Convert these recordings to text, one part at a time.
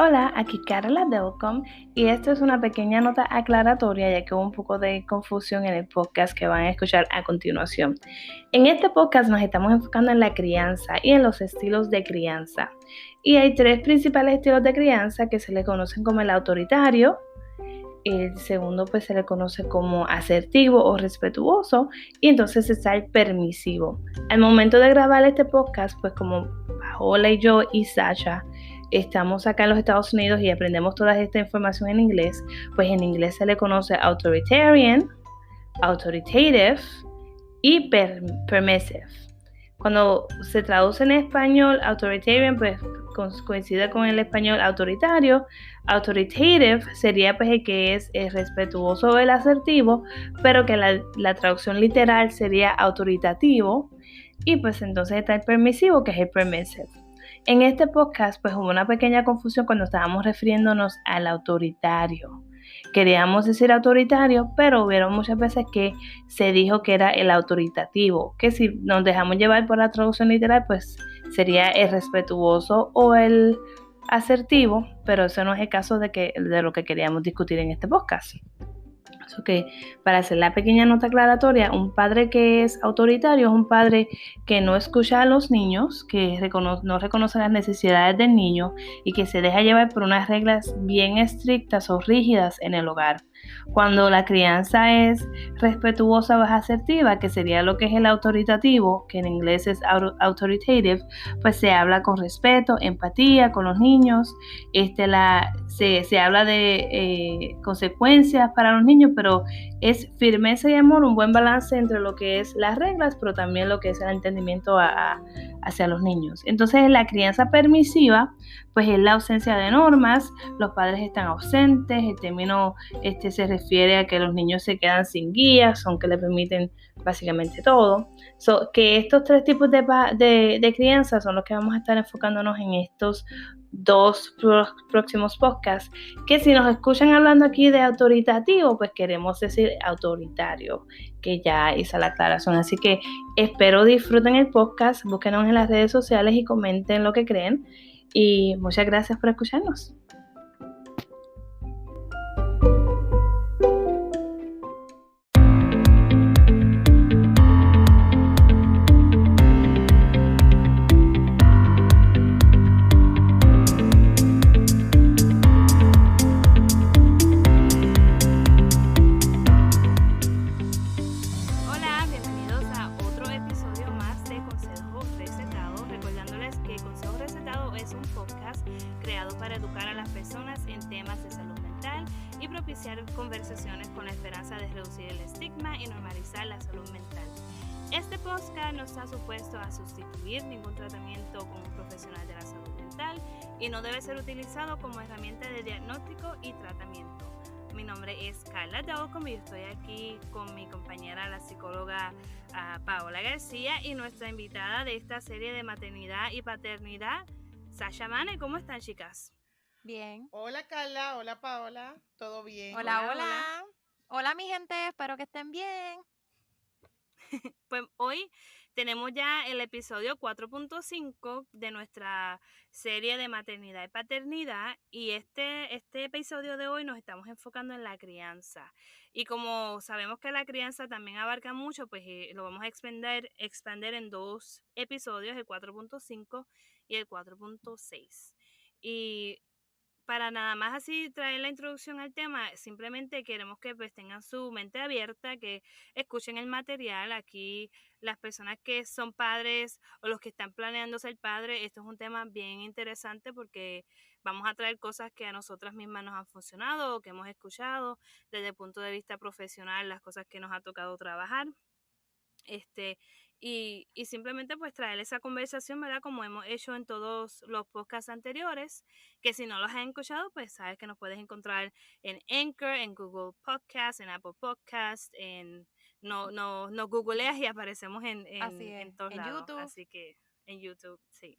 Hola, aquí Carla Delcom y esto es una pequeña nota aclaratoria ya que hubo un poco de confusión en el podcast que van a escuchar a continuación. En este podcast nos estamos enfocando en la crianza y en los estilos de crianza. Y hay tres principales estilos de crianza que se le conocen como el autoritario, el segundo pues se le conoce como asertivo o respetuoso y entonces está el permisivo. Al momento de grabar este podcast, pues como Paola y yo y Sasha estamos acá en los Estados Unidos y aprendemos toda esta información en inglés, pues en inglés se le conoce authoritarian, authoritative y permissive. Cuando se traduce en español, authoritarian, pues coincide con el español autoritario. Authoritative sería pues el que es el respetuoso o el asertivo, pero que la traducción literal sería autoritativo. Y pues entonces está el permisivo, que es el permissive. En este podcast pues hubo una pequeña confusión cuando estábamos refiriéndonos al autoritario. Queríamos decir autoritario, pero hubieron muchas veces que se dijo que era el autoritativo, que si nos dejamos llevar por la traducción literal, pues sería el respetuoso o el asertivo, pero eso no es el caso de lo que queríamos discutir en este podcast. So que para hacer la pequeña nota aclaratoria, un padre que es autoritario es un padre que no escucha a los niños, que no reconoce las necesidades del niño y que se deja llevar por unas reglas bien estrictas o rígidas en el hogar. Cuando la crianza es respetuosa o asertiva, que sería lo que es el autoritativo, que en inglés es authoritative, pues se habla con respeto, empatía con los niños, se habla de consecuencias para los niños, pero es firmeza y amor, un buen balance entre lo que es las reglas, pero también lo que es el entendimiento hacia los niños. Entonces, la crianza permisiva, pues es la ausencia de normas, los padres están ausentes, el término se refiere a que los niños se quedan sin guías, son que le permiten básicamente todo. Que estos tres tipos de crianza son los que vamos a estar enfocándonos en estos dos próximos podcasts, que si nos escuchan hablando aquí de autoritativo, pues queremos decir autoritario, que ya hice la aclaración. Así que espero disfruten el podcast, búsquenos en las redes sociales y comenten lo que creen. Y muchas gracias por escucharnos. Hola, bienvenidos a otro episodio más de Consejo Recetado. Recordándoles que Consejo Recetado es un podcast creado para educar a las personas en temas de salud mental y propiciar conversaciones con la esperanza de reducir el estigma y normalizar la salud mental. Este podcast no está supuesto a sustituir ningún tratamiento con un profesional de la salud mental y no debe ser utilizado como herramienta de diagnóstico y tratamiento. Mi nombre es Carla Delcom y estoy aquí con mi compañera, la psicóloga Paola García, y nuestra invitada de esta serie de maternidad y paternidad, Sasha Mane. ¿Cómo están, chicas? Bien. Hola Carla, hola Paola, ¿todo bien? Hola. Hola mi gente, espero que estén bien. Pues hoy tenemos ya el episodio 4.5 de nuestra serie de maternidad y paternidad, y este episodio de hoy nos estamos enfocando en la crianza. Y como sabemos que la crianza también abarca mucho, pues lo vamos a expander en dos episodios, el 4.5 y el 4.6. Y para nada más así traer la introducción al tema, simplemente queremos que pues tengan su mente abierta, que escuchen el material. Aquí las personas que son padres o los que están planeando ser padres, esto es un tema bien interesante porque vamos a traer cosas que a nosotras mismas nos han funcionado o que hemos escuchado desde el punto de vista profesional, las cosas que nos ha tocado trabajar. Y simplemente pues traer esa conversación, ¿verdad? Como hemos hecho en todos los podcasts anteriores, que si no los has escuchado, pues sabes que nos puedes encontrar en Anchor, en Google Podcasts, en Apple Podcasts, no googleas y aparecemos Así es. en todos En lados, YouTube. así que en YouTube, sí.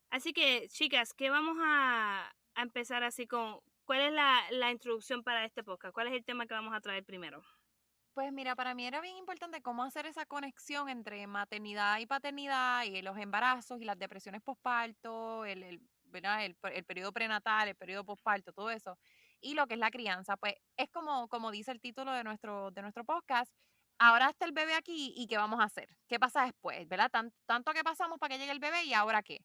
Así que, chicas, ¿qué vamos a empezar así con? ¿Cuál es la introducción para este podcast? ¿Cuál es el tema que vamos a traer primero? Pues mira, para mí era bien importante cómo hacer esa conexión entre maternidad y paternidad y los embarazos y las depresiones postparto, ¿verdad? El periodo prenatal, el periodo posparto, todo eso, y lo que es la crianza, pues es como dice el título de nuestro podcast. Ahora está el bebé aquí y ¿qué vamos a hacer? ¿Qué pasa después? ¿Verdad? Tanto que pasamos para que llegue el bebé y ahora qué.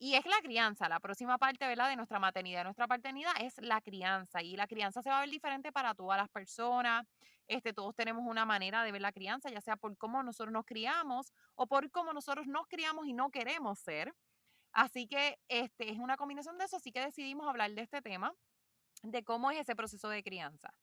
Y es la crianza, la próxima parte, ¿verdad? De nuestra maternidad, nuestra paternidad es la crianza. Y la crianza se va a ver diferente para todas las personas. Todos tenemos una manera de ver la crianza, ya sea por cómo nosotros nos criamos o por cómo nosotros nos criamos y no queremos ser. Así que es una combinación de eso, así que decidimos hablar de este tema, de cómo es ese proceso de crianza.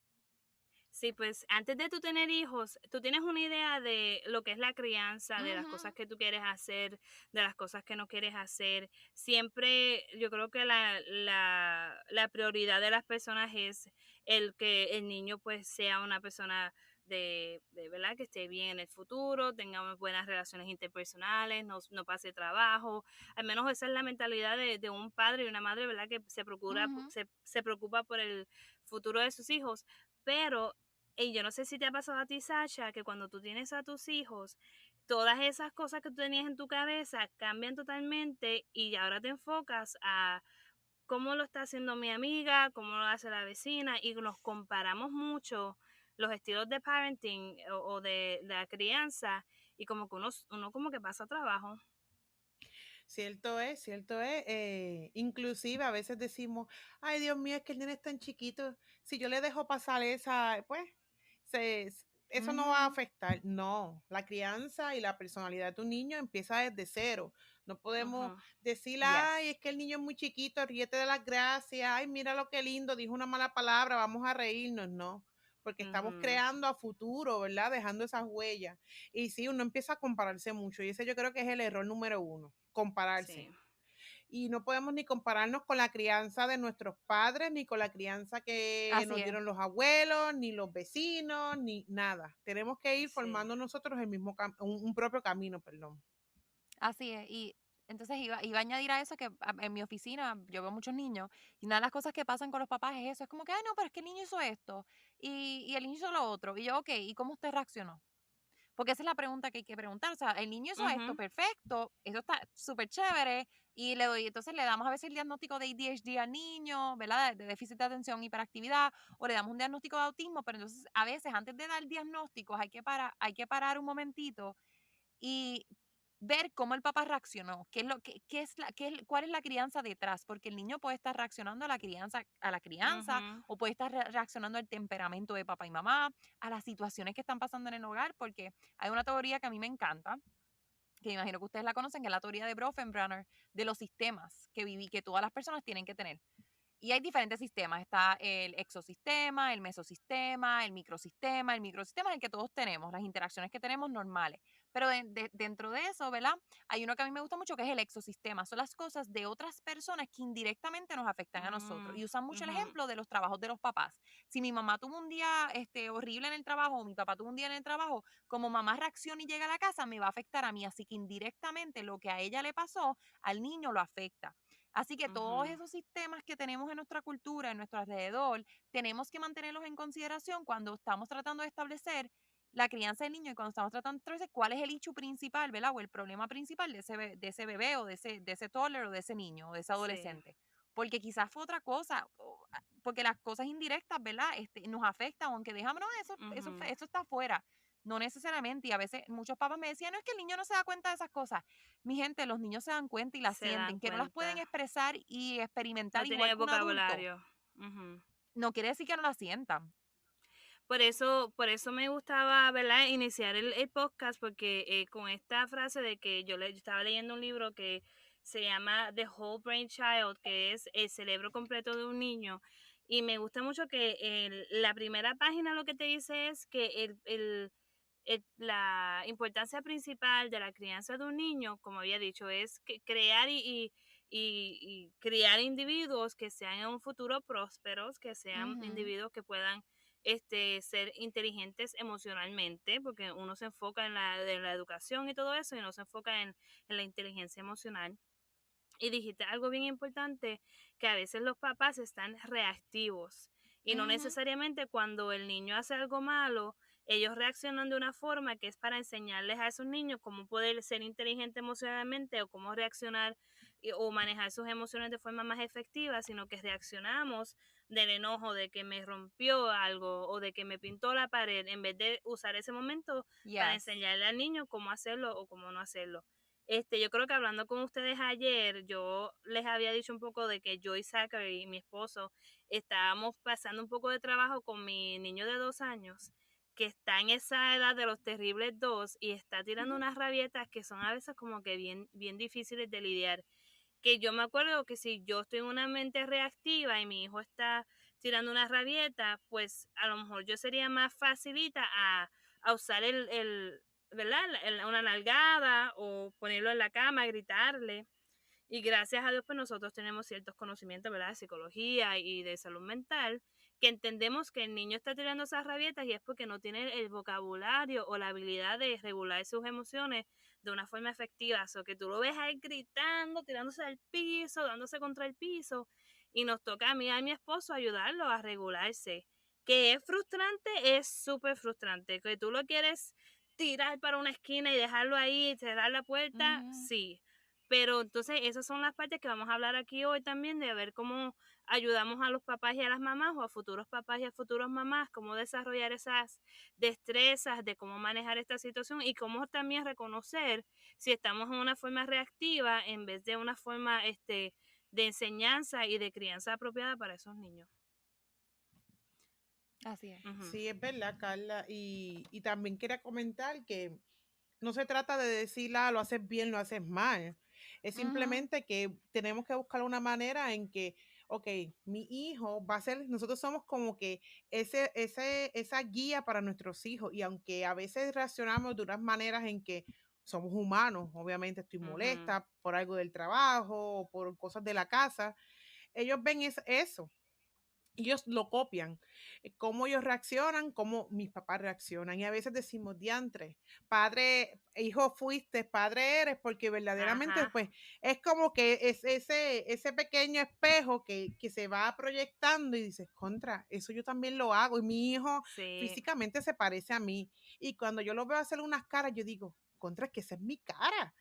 Sí, pues antes de tú tener hijos, tú tienes una idea de lo que es la crianza, de las cosas Ujú. que tú quieres hacer, de las cosas que no quieres hacer. Siempre yo creo que la prioridad de las personas es el que el niño pues sea una persona de verdad que esté bien en el futuro, tenga buenas relaciones interpersonales, no pase trabajo. Al menos esa es la mentalidad de un padre y una madre, ¿verdad? Que Ujú. se preocupa por el futuro de sus hijos. Pero y yo no sé si te ha pasado a ti, Sasha, que cuando tú tienes a tus hijos, todas esas cosas que tú tenías en tu cabeza cambian totalmente y ahora te enfocas a cómo lo está haciendo mi amiga, cómo lo hace la vecina y nos comparamos mucho los estilos de parenting o de la crianza y como que uno como que pasa trabajo. Cierto es, cierto es. Inclusive a veces decimos, ay Dios mío, es que el nene es tan chiquito. Si yo le dejo pasar esa, pues, eso no va a Ujú. afectar. No, la crianza y la personalidad de tu niño empieza desde cero. No podemos Ujú. decirle, ay, Yes. es que el niño es muy chiquito, ríete de las gracias, ay, mira lo que lindo, dijo una mala palabra, vamos a reírnos, no. Porque estamos Ujú. creando a futuro, ¿verdad? Dejando esas huellas. Y sí, uno empieza a compararse mucho y ese yo creo que es el error número uno, Sí, compararse. Y no podemos ni compararnos con la crianza de nuestros padres, ni con la crianza que Así nos es. dieron los abuelos, ni los vecinos, ni nada. Tenemos que ir sí. formando nosotros el mismo un propio camino, perdón. Así es, y entonces iba a añadir a eso que en mi oficina yo veo muchos niños y una de las cosas que pasan con los papás es eso, es como que, ay, no, pero es que el niño hizo esto y el niño hizo lo otro. Y yo, ok, ¿y cómo usted reaccionó? Porque esa es la pregunta que hay que preguntar. O sea, el niño hizo esto, Ujú. perfecto, eso está súper chévere y entonces le damos a veces el diagnóstico de ADHD al niño, ¿verdad? De déficit de atención, hiperactividad, o le damos un diagnóstico de autismo, pero entonces a veces antes de dar diagnósticos hay que parar un momentito y ver cómo el papá reaccionó, cuál es la crianza detrás, porque el niño puede estar reaccionando a la crianza Ujú. o puede estar reaccionando al temperamento de papá y mamá, a las situaciones que están pasando en el hogar, porque hay una teoría que a mí me encanta, que imagino que ustedes la conocen, que es la teoría de Bronfenbrenner de los sistemas que todas las personas tienen que tener. Y hay diferentes sistemas. Está el exosistema, el mesosistema, el microsistema. El microsistema es el que todos tenemos, las interacciones que tenemos normales. Pero dentro de eso, ¿verdad? Hay uno que a mí me gusta mucho que es el exosistema. Son las cosas de otras personas que indirectamente nos afectan a nosotros. Mm, Y usan mucho el ujú. ejemplo de los trabajos de los papás. Si mi mamá tuvo un día horrible en el trabajo o mi papá tuvo un día en el trabajo, como mamá reacciona y llega a la casa, me va a afectar a mí. Así que indirectamente lo que a ella le pasó, al niño lo afecta. Así que todos Ujú. esos sistemas que tenemos en nuestra cultura, en nuestro alrededor, tenemos que mantenerlos en consideración cuando estamos tratando de establecer la crianza del niño y cuando estamos tratando de establecer cuál es el issue principal, ¿verdad? O el problema principal de ese bebé o de ese toddler o de ese niño o de ese Sí, adolescente. Porque quizás fue otra cosa, porque las cosas indirectas, ¿verdad? Nos afectan, aunque dejamos, no, ujú. eso está afuera. No necesariamente, y a veces muchos papás me decían, no es que el niño no se da cuenta de esas cosas. Mi gente, los niños se dan cuenta y las Se dan sienten, que no las pueden cuenta. expresar y experimentar No tienen igual el que un adulto, vocabulario. Ujú. no quiere decir que no las sientan. Por eso me gustaba, ¿verdad? Iniciar el podcast, porque con esta frase de que yo estaba leyendo un libro que se llama The Whole Brain Child, que es el cerebro completo de un niño, y me gusta mucho que la primera página lo que te dice es que la importancia principal de la crianza de un niño, como había dicho, es crear y criar individuos que sean en un futuro prósperos, que sean Ujú. individuos que puedan ser inteligentes emocionalmente, porque uno se enfoca en la educación y todo eso, y no se enfoca en la inteligencia emocional. Y dijiste algo bien importante, que a veces los papás están reactivos y no Ujú. necesariamente cuando el niño hace algo malo, ellos reaccionan de una forma que es para enseñarles a esos niños cómo poder ser inteligente emocionalmente o cómo reaccionar o manejar sus emociones de forma más efectiva, sino que reaccionamos del enojo, de que me rompió algo o de que me pintó la pared, en vez de usar ese momento para Yes. enseñarle al niño cómo hacerlo o cómo no hacerlo. Yo creo que hablando con ustedes ayer, yo les había dicho un poco de que yo y Zachary, mi esposo, estábamos pasando un poco de trabajo con mi niño de 2 años, que está en esa edad de los terribles 2 y está tirando Ujú. unas rabietas que son a veces como que bien, bien difíciles de lidiar. Que yo me acuerdo que si yo estoy en una mente reactiva y mi hijo está tirando una rabieta, pues a lo mejor yo sería más facilita a usar ¿verdad? Una nalgada o ponerlo en la cama, gritarle. Y gracias a Dios, pues nosotros tenemos ciertos conocimientos, ¿verdad? De psicología y de salud mental, que entendemos que el niño está tirando esas rabietas y es porque no tiene el vocabulario o la habilidad de regular sus emociones de una forma efectiva. O que tú lo ves ahí gritando, tirándose al piso, dándose contra el piso, y nos toca a mí y a mi esposo ayudarlo a regularse. Que es frustrante, es súper frustrante. Que tú lo quieres tirar para una esquina y dejarlo ahí, cerrar la puerta, Ujú. sí. Pero entonces esas son las partes que vamos a hablar aquí hoy también, de ver cómo ayudamos a los papás y a las mamás, o a futuros papás y a futuras mamás, cómo desarrollar esas destrezas de cómo manejar esta situación y cómo también reconocer si estamos en una forma reactiva en vez de una forma de enseñanza y de crianza apropiada para esos niños. Así es. Ujú. Sí, es verdad, Carla. Y también quería comentar que no se trata de decir, lo haces bien, lo haces mal. Es Ujú. simplemente que tenemos que buscar una manera en que, ok, mi hijo va a ser, nosotros somos como que esa guía para nuestros hijos. Y aunque a veces reaccionamos de unas maneras en que somos humanos, obviamente estoy Ujú. molesta por algo del trabajo o por cosas de la casa, ellos ven eso. Ellos lo copian, cómo ellos reaccionan, cómo mis papás reaccionan. Y a veces decimos, diantre, padre, hijo fuiste, padre eres, porque verdaderamente Ajá. pues es como que es ese pequeño espejo que se va proyectando y dices, contra, eso yo también lo hago. Y mi hijo Sí. físicamente se parece a mí. Y cuando yo lo veo hacer unas caras, yo digo, contra, es que esa es mi cara.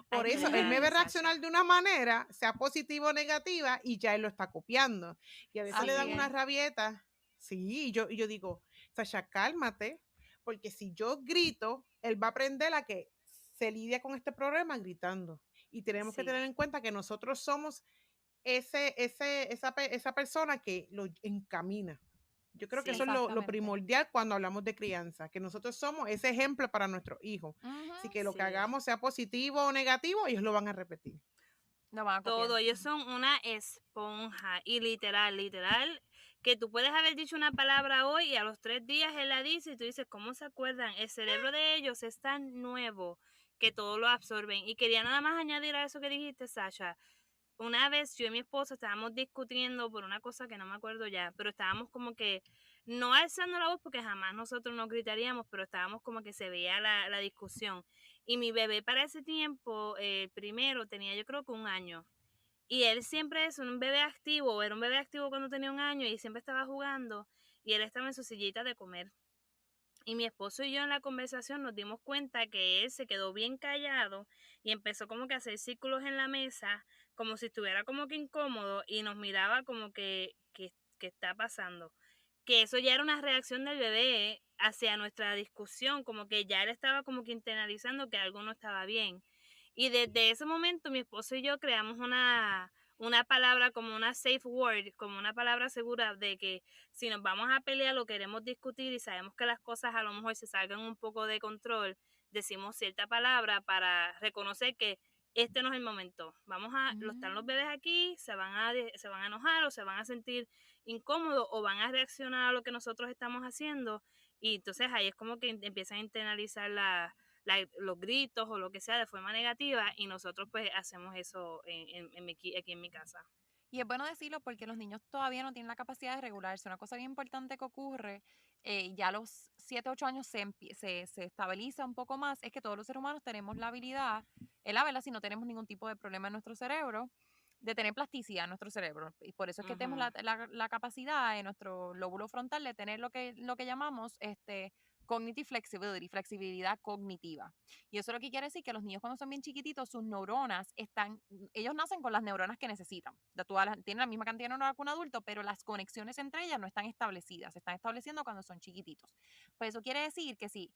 Por Ay, eso mira, él me ve Sasha. reaccionar de una manera, sea positiva o negativa, y ya él lo está copiando. Y a veces le Así dan Sí. una es. rabieta. Sí, y yo digo, Sasha, cálmate, porque si yo grito, él va a aprender a que se lidia con este problema gritando. Y tenemos que Sí. tener en cuenta que nosotros somos esa persona que lo encamina. Yo creo que eso es lo Exactamente. primordial cuando hablamos de crianza, que nosotros somos ese ejemplo para nuestros hijos. Así Ujú. que lo que Sí. hagamos, sea positivo o negativo, ellos lo van a repetir. Lo van a copiar. Todo, ellos son una esponja y literal, que tú puedes haber dicho una palabra hoy y a los 3 días él la dice y tú dices, ¿cómo se acuerdan? El cerebro de ellos es tan nuevo que todo lo absorben. Y quería nada más añadir a eso que dijiste, Sasha. Una vez yo y mi esposo estábamos discutiendo por una cosa que no me acuerdo ya, pero estábamos como que, no alzando la voz porque jamás nosotros nos gritaríamos, pero estábamos como que se veía la discusión. Y mi bebé para ese tiempo, primero, tenía yo creo que 1 año. Y él siempre es un bebé activo, era un bebé activo cuando tenía 1 año y siempre estaba jugando y él estaba en su sillita de comer. Y mi esposo y yo en la conversación nos dimos cuenta que él se quedó bien callado y empezó como que a hacer círculos en la mesa, como si estuviera como que incómodo y nos miraba como que está pasando. Que eso ya era una reacción del bebé hacia nuestra discusión, como que ya él estaba como que internalizando que algo no estaba bien. Y desde ese momento mi esposo y yo creamos una palabra como una safe word, como una palabra segura de que si nos vamos a pelear o queremos discutir y sabemos que las cosas a lo mejor se salgan un poco de control, decimos cierta palabra para reconocer que este no es el momento. Están los bebés aquí, se van a enojar o se van a sentir incómodos o van a reaccionar a lo que nosotros estamos haciendo. Y entonces ahí es como que empiezan a internalizar los gritos o lo que sea de forma negativa y nosotros pues hacemos eso aquí en mi casa. Y es bueno decirlo porque los niños todavía no tienen la capacidad de regularse. Una cosa bien importante que ocurre, ya a los 7, 8 años se estabiliza un poco más, es que todos los seres humanos tenemos la habilidad, la verdad, si no tenemos ningún tipo de problema en nuestro cerebro, de tener plasticidad en nuestro cerebro. Y por eso es que tenemos Ujú. la capacidad en nuestro lóbulo frontal de tener lo que llamamos cognitive flexibility, flexibilidad cognitiva. Y eso lo que quiere decir que los niños cuando son bien chiquititos, sus neuronas ellos nacen con las neuronas que necesitan. Tienen la misma cantidad de neuronas que un adulto, pero las conexiones entre ellas no están establecidas, se están estableciendo cuando son chiquititos. Pues eso quiere decir que si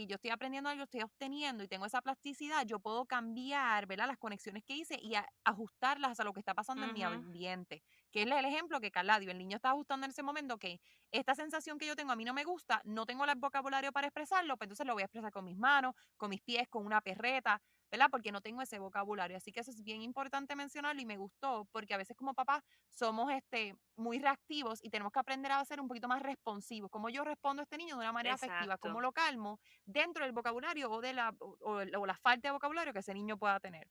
yo estoy aprendiendo algo, estoy obteniendo y tengo esa plasticidad, yo puedo cambiar, ¿verdad?, las conexiones que hice y ajustarlas a lo que está pasando en mi ambiente. Que es el ejemplo que Carla dio. El niño está ajustando en ese momento que esta sensación que yo tengo a mí no me gusta, no tengo el vocabulario para expresarlo, pues entonces lo voy a expresar con mis manos, con mis pies, con una perreta, ¿verdad? Porque no tengo ese vocabulario. Así que eso es bien importante mencionarlo y me gustó porque a veces como papás somos muy reactivos y tenemos que aprender a ser un poquito más responsivos. Como yo respondo a este niño de una manera afectiva, cómo Exacto. lo calmo dentro del vocabulario o la falta de vocabulario que ese niño pueda tener.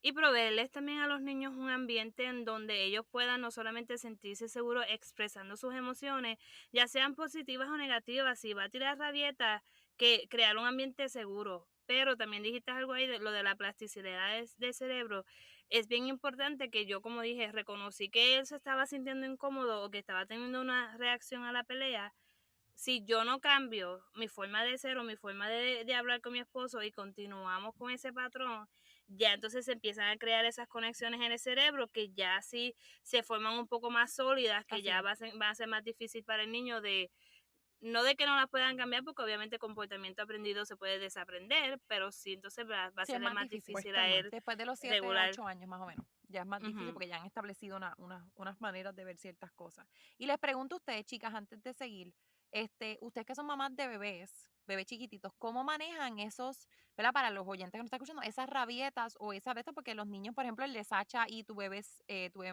Y proveerles también a los niños un ambiente en donde ellos puedan no solamente sentirse seguros expresando sus emociones, ya sean positivas o negativas, si va a tirar rabieta, que crear un ambiente seguro. Pero también dijiste algo ahí de lo de la plasticidad del cerebro. Es bien importante que yo, como dije, reconocí que él se estaba sintiendo incómodo o que estaba teniendo una reacción a la pelea. Si yo no cambio mi forma de ser o mi forma de hablar con mi esposo y continuamos con ese patrón, ya entonces se empiezan a crear esas conexiones en el cerebro que ya sí se forman un poco más sólidas, que Así ya es. va a ser más difícil para el niño no de que no las puedan cambiar, porque obviamente el comportamiento aprendido se puede desaprender, pero sí entonces va a Sí, es serle más más difícil. difícil Cuesta a más. él Después de los 7, regular. 8 años más o menos. Ya es más difícil Ujú. porque ya han establecido unas maneras de ver ciertas cosas. Y les pregunto a ustedes, chicas, antes de seguir, ustedes que son mamás de bebés chiquititos, ¿cómo manejan esos, ¿verdad? Para los oyentes que nos están escuchando, esas rabietas o esas de estas, porque los niños, por ejemplo, el de Sacha y tu bebé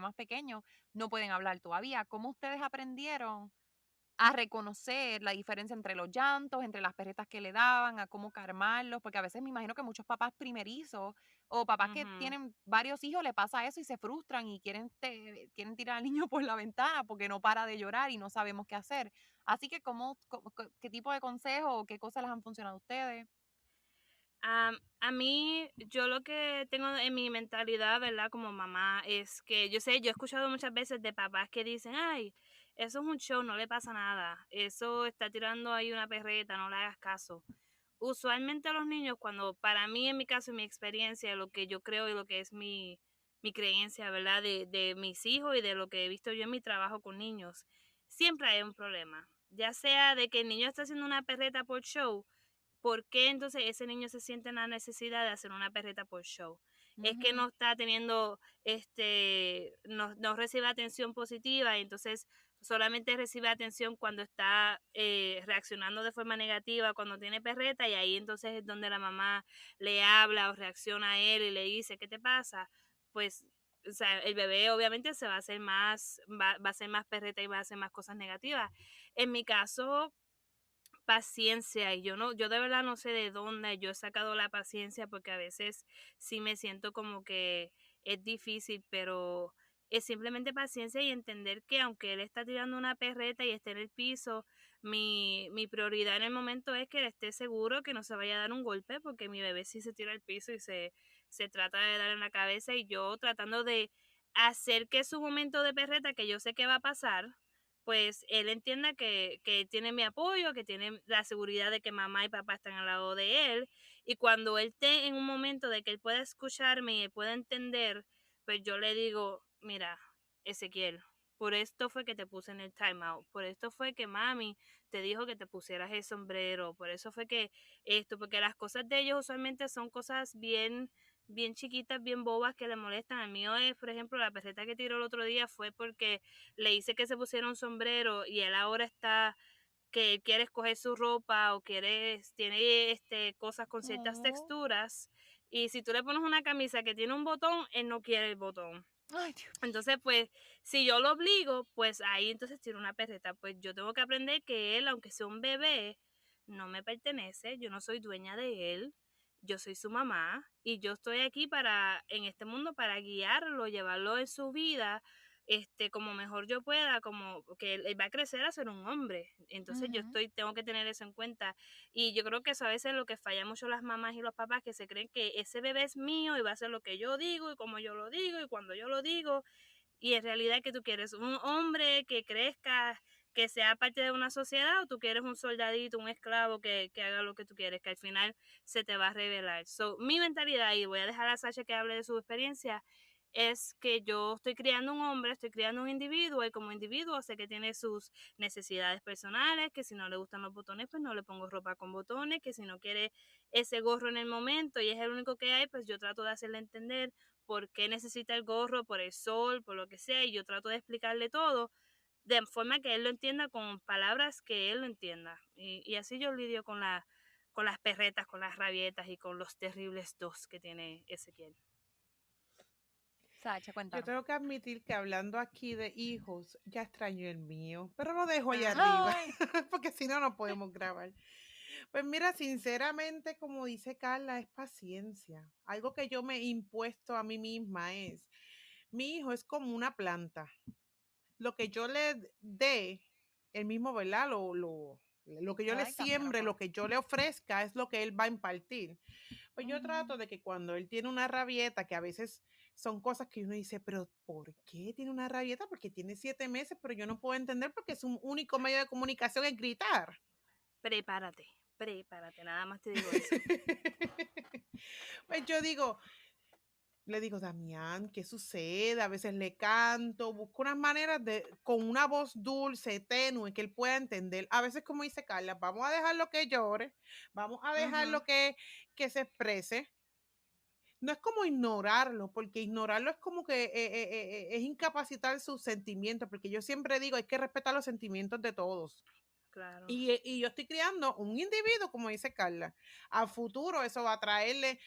más pequeño, no pueden hablar todavía. ¿Cómo ustedes aprendieron a reconocer la diferencia entre los llantos, entre las perretas que le daban, a cómo calmarlos? Porque a veces me imagino que muchos papás primerizos o papás que Ujú. tienen varios hijos le pasa eso y se frustran y quieren tirar al niño por la ventana porque no para de llorar y no sabemos qué hacer. Así que, ¿qué tipo de consejos o qué cosas les han funcionado a ustedes? A mí, yo lo que tengo en mi mentalidad, ¿verdad? Como mamá, es que yo sé, yo he escuchado muchas veces de papás que dicen, ay, eso es un show, no le pasa nada, eso está tirando ahí una perreta, no le hagas caso. Usualmente a los niños, cuando para mí, en mi caso, en mi experiencia, lo que yo creo y lo que es mi creencia, ¿verdad? De mis hijos y de lo que he visto yo en mi trabajo con niños, siempre hay un problema. Ya sea de que el niño está haciendo una perreta por show, ¿por qué entonces ese niño se siente en la necesidad de hacer una perreta por show? Es que no está teniendo, no recibe atención positiva y entonces solamente recibe atención cuando está reaccionando de forma negativa, cuando tiene perreta, y ahí entonces es donde la mamá le habla o reacciona a él y le dice, ¿qué te pasa? Pues, o sea, el bebé obviamente se va a hacer va a ser más perreta y va a hacer más cosas negativas. En mi caso, paciencia, y yo de verdad no sé de dónde yo he sacado la paciencia, porque a veces sí me siento como que es difícil, pero es simplemente paciencia y entender que aunque él está tirando una perreta y esté en el piso, mi prioridad en el momento es que él esté seguro, que no se vaya a dar un golpe, porque mi bebé sí se tira al piso y se trata de dar en la cabeza, y yo tratando de hacer que su momento de perreta, que yo sé que va a pasar, pues él entienda que tiene mi apoyo, que tiene la seguridad de que mamá y papá están al lado de él, y cuando él esté en un momento de que él pueda escucharme y pueda entender, pues yo le digo, mira, Ezequiel, por esto fue que te puse en el timeout, por esto fue que mami te dijo que te pusieras el sombrero, por eso fue que esto, porque las cosas de ellos usualmente son cosas bien chiquitas, bien bobas que le molestan. El mío es, por ejemplo, la perreta que tiró el otro día fue porque le hice que se pusiera un sombrero y él ahora está que quiere escoger su ropa o tiene cosas con ciertas Oh. texturas, y si tú le pones una camisa que tiene un botón, él no quiere el botón. Ay, Dios. Entonces, pues, si yo lo obligo, pues ahí entonces tiene una perreta. Pues yo tengo que aprender que él, aunque sea un bebé, no me pertenece, yo no soy dueña de él, yo soy su mamá y yo estoy aquí en este mundo para guiarlo, llevarlo en su vida, como mejor yo pueda, como que él va a crecer a ser un hombre. Entonces Ujú. tengo que tener eso en cuenta. Y yo creo que eso a veces es lo que falla mucho las mamás y los papás, que se creen que ese bebé es mío y va a hacer lo que yo digo y como yo lo digo y cuando yo lo digo. Y en realidad, que tú quieres un hombre que crezca, que sea parte de una sociedad, o tú quieres un soldadito, un esclavo que haga lo que tú quieres, que al final se te va a revelar. So, mi mentalidad, y voy a dejar a Sasha que hable de su experiencia, es que yo estoy criando un hombre, estoy criando un individuo, y como individuo sé que tiene sus necesidades personales, que si no le gustan los botones, pues no le pongo ropa con botones, que si no quiere ese gorro en el momento y es el único que hay, pues yo trato de hacerle entender por qué necesita el gorro, por el sol, por lo que sea, y yo trato de explicarle todo de forma que él lo entienda con palabras que él lo entienda. Y así yo lidio con las perretas, con las rabietas y con los terribles dos que tiene Ezequiel. Sacha, Yo cuéntanos. tengo que admitir que hablando aquí de hijos, ya extraño el mío, pero lo dejo allá arriba, Ay, porque si no, no podemos grabar. Pues mira, sinceramente, como dice Carla, es paciencia. Algo que yo me he impuesto a mí misma es, mi hijo es como una planta. Lo que yo le dé, el mismo, ¿verdad? Lo que yo le ay, también, siembre, papá. lo que yo le ofrezca es lo que él va a impartir. Pues yo trato de que cuando él tiene una rabieta, que a veces son cosas que uno dice, pero ¿por qué tiene una rabieta? Porque tiene 7 meses, pero yo no puedo entender porque su único medio de comunicación es gritar. Prepárate, nada más te digo eso. Pues yo digo, le digo, Damián, ¿qué sucede? A veces le canto, busco unas maneras de, con una voz dulce, tenue, que él pueda entender. A veces, como dice Carla, vamos a dejarlo que llore, vamos a dejarlo que se exprese. No es como ignorarlo, porque ignorarlo es como que es incapacitar sus sentimientos, porque yo siempre digo, hay que respetar los sentimientos de todos. Claro. Y yo estoy criando un individuo, como dice Carla. A futuro eso va a traerle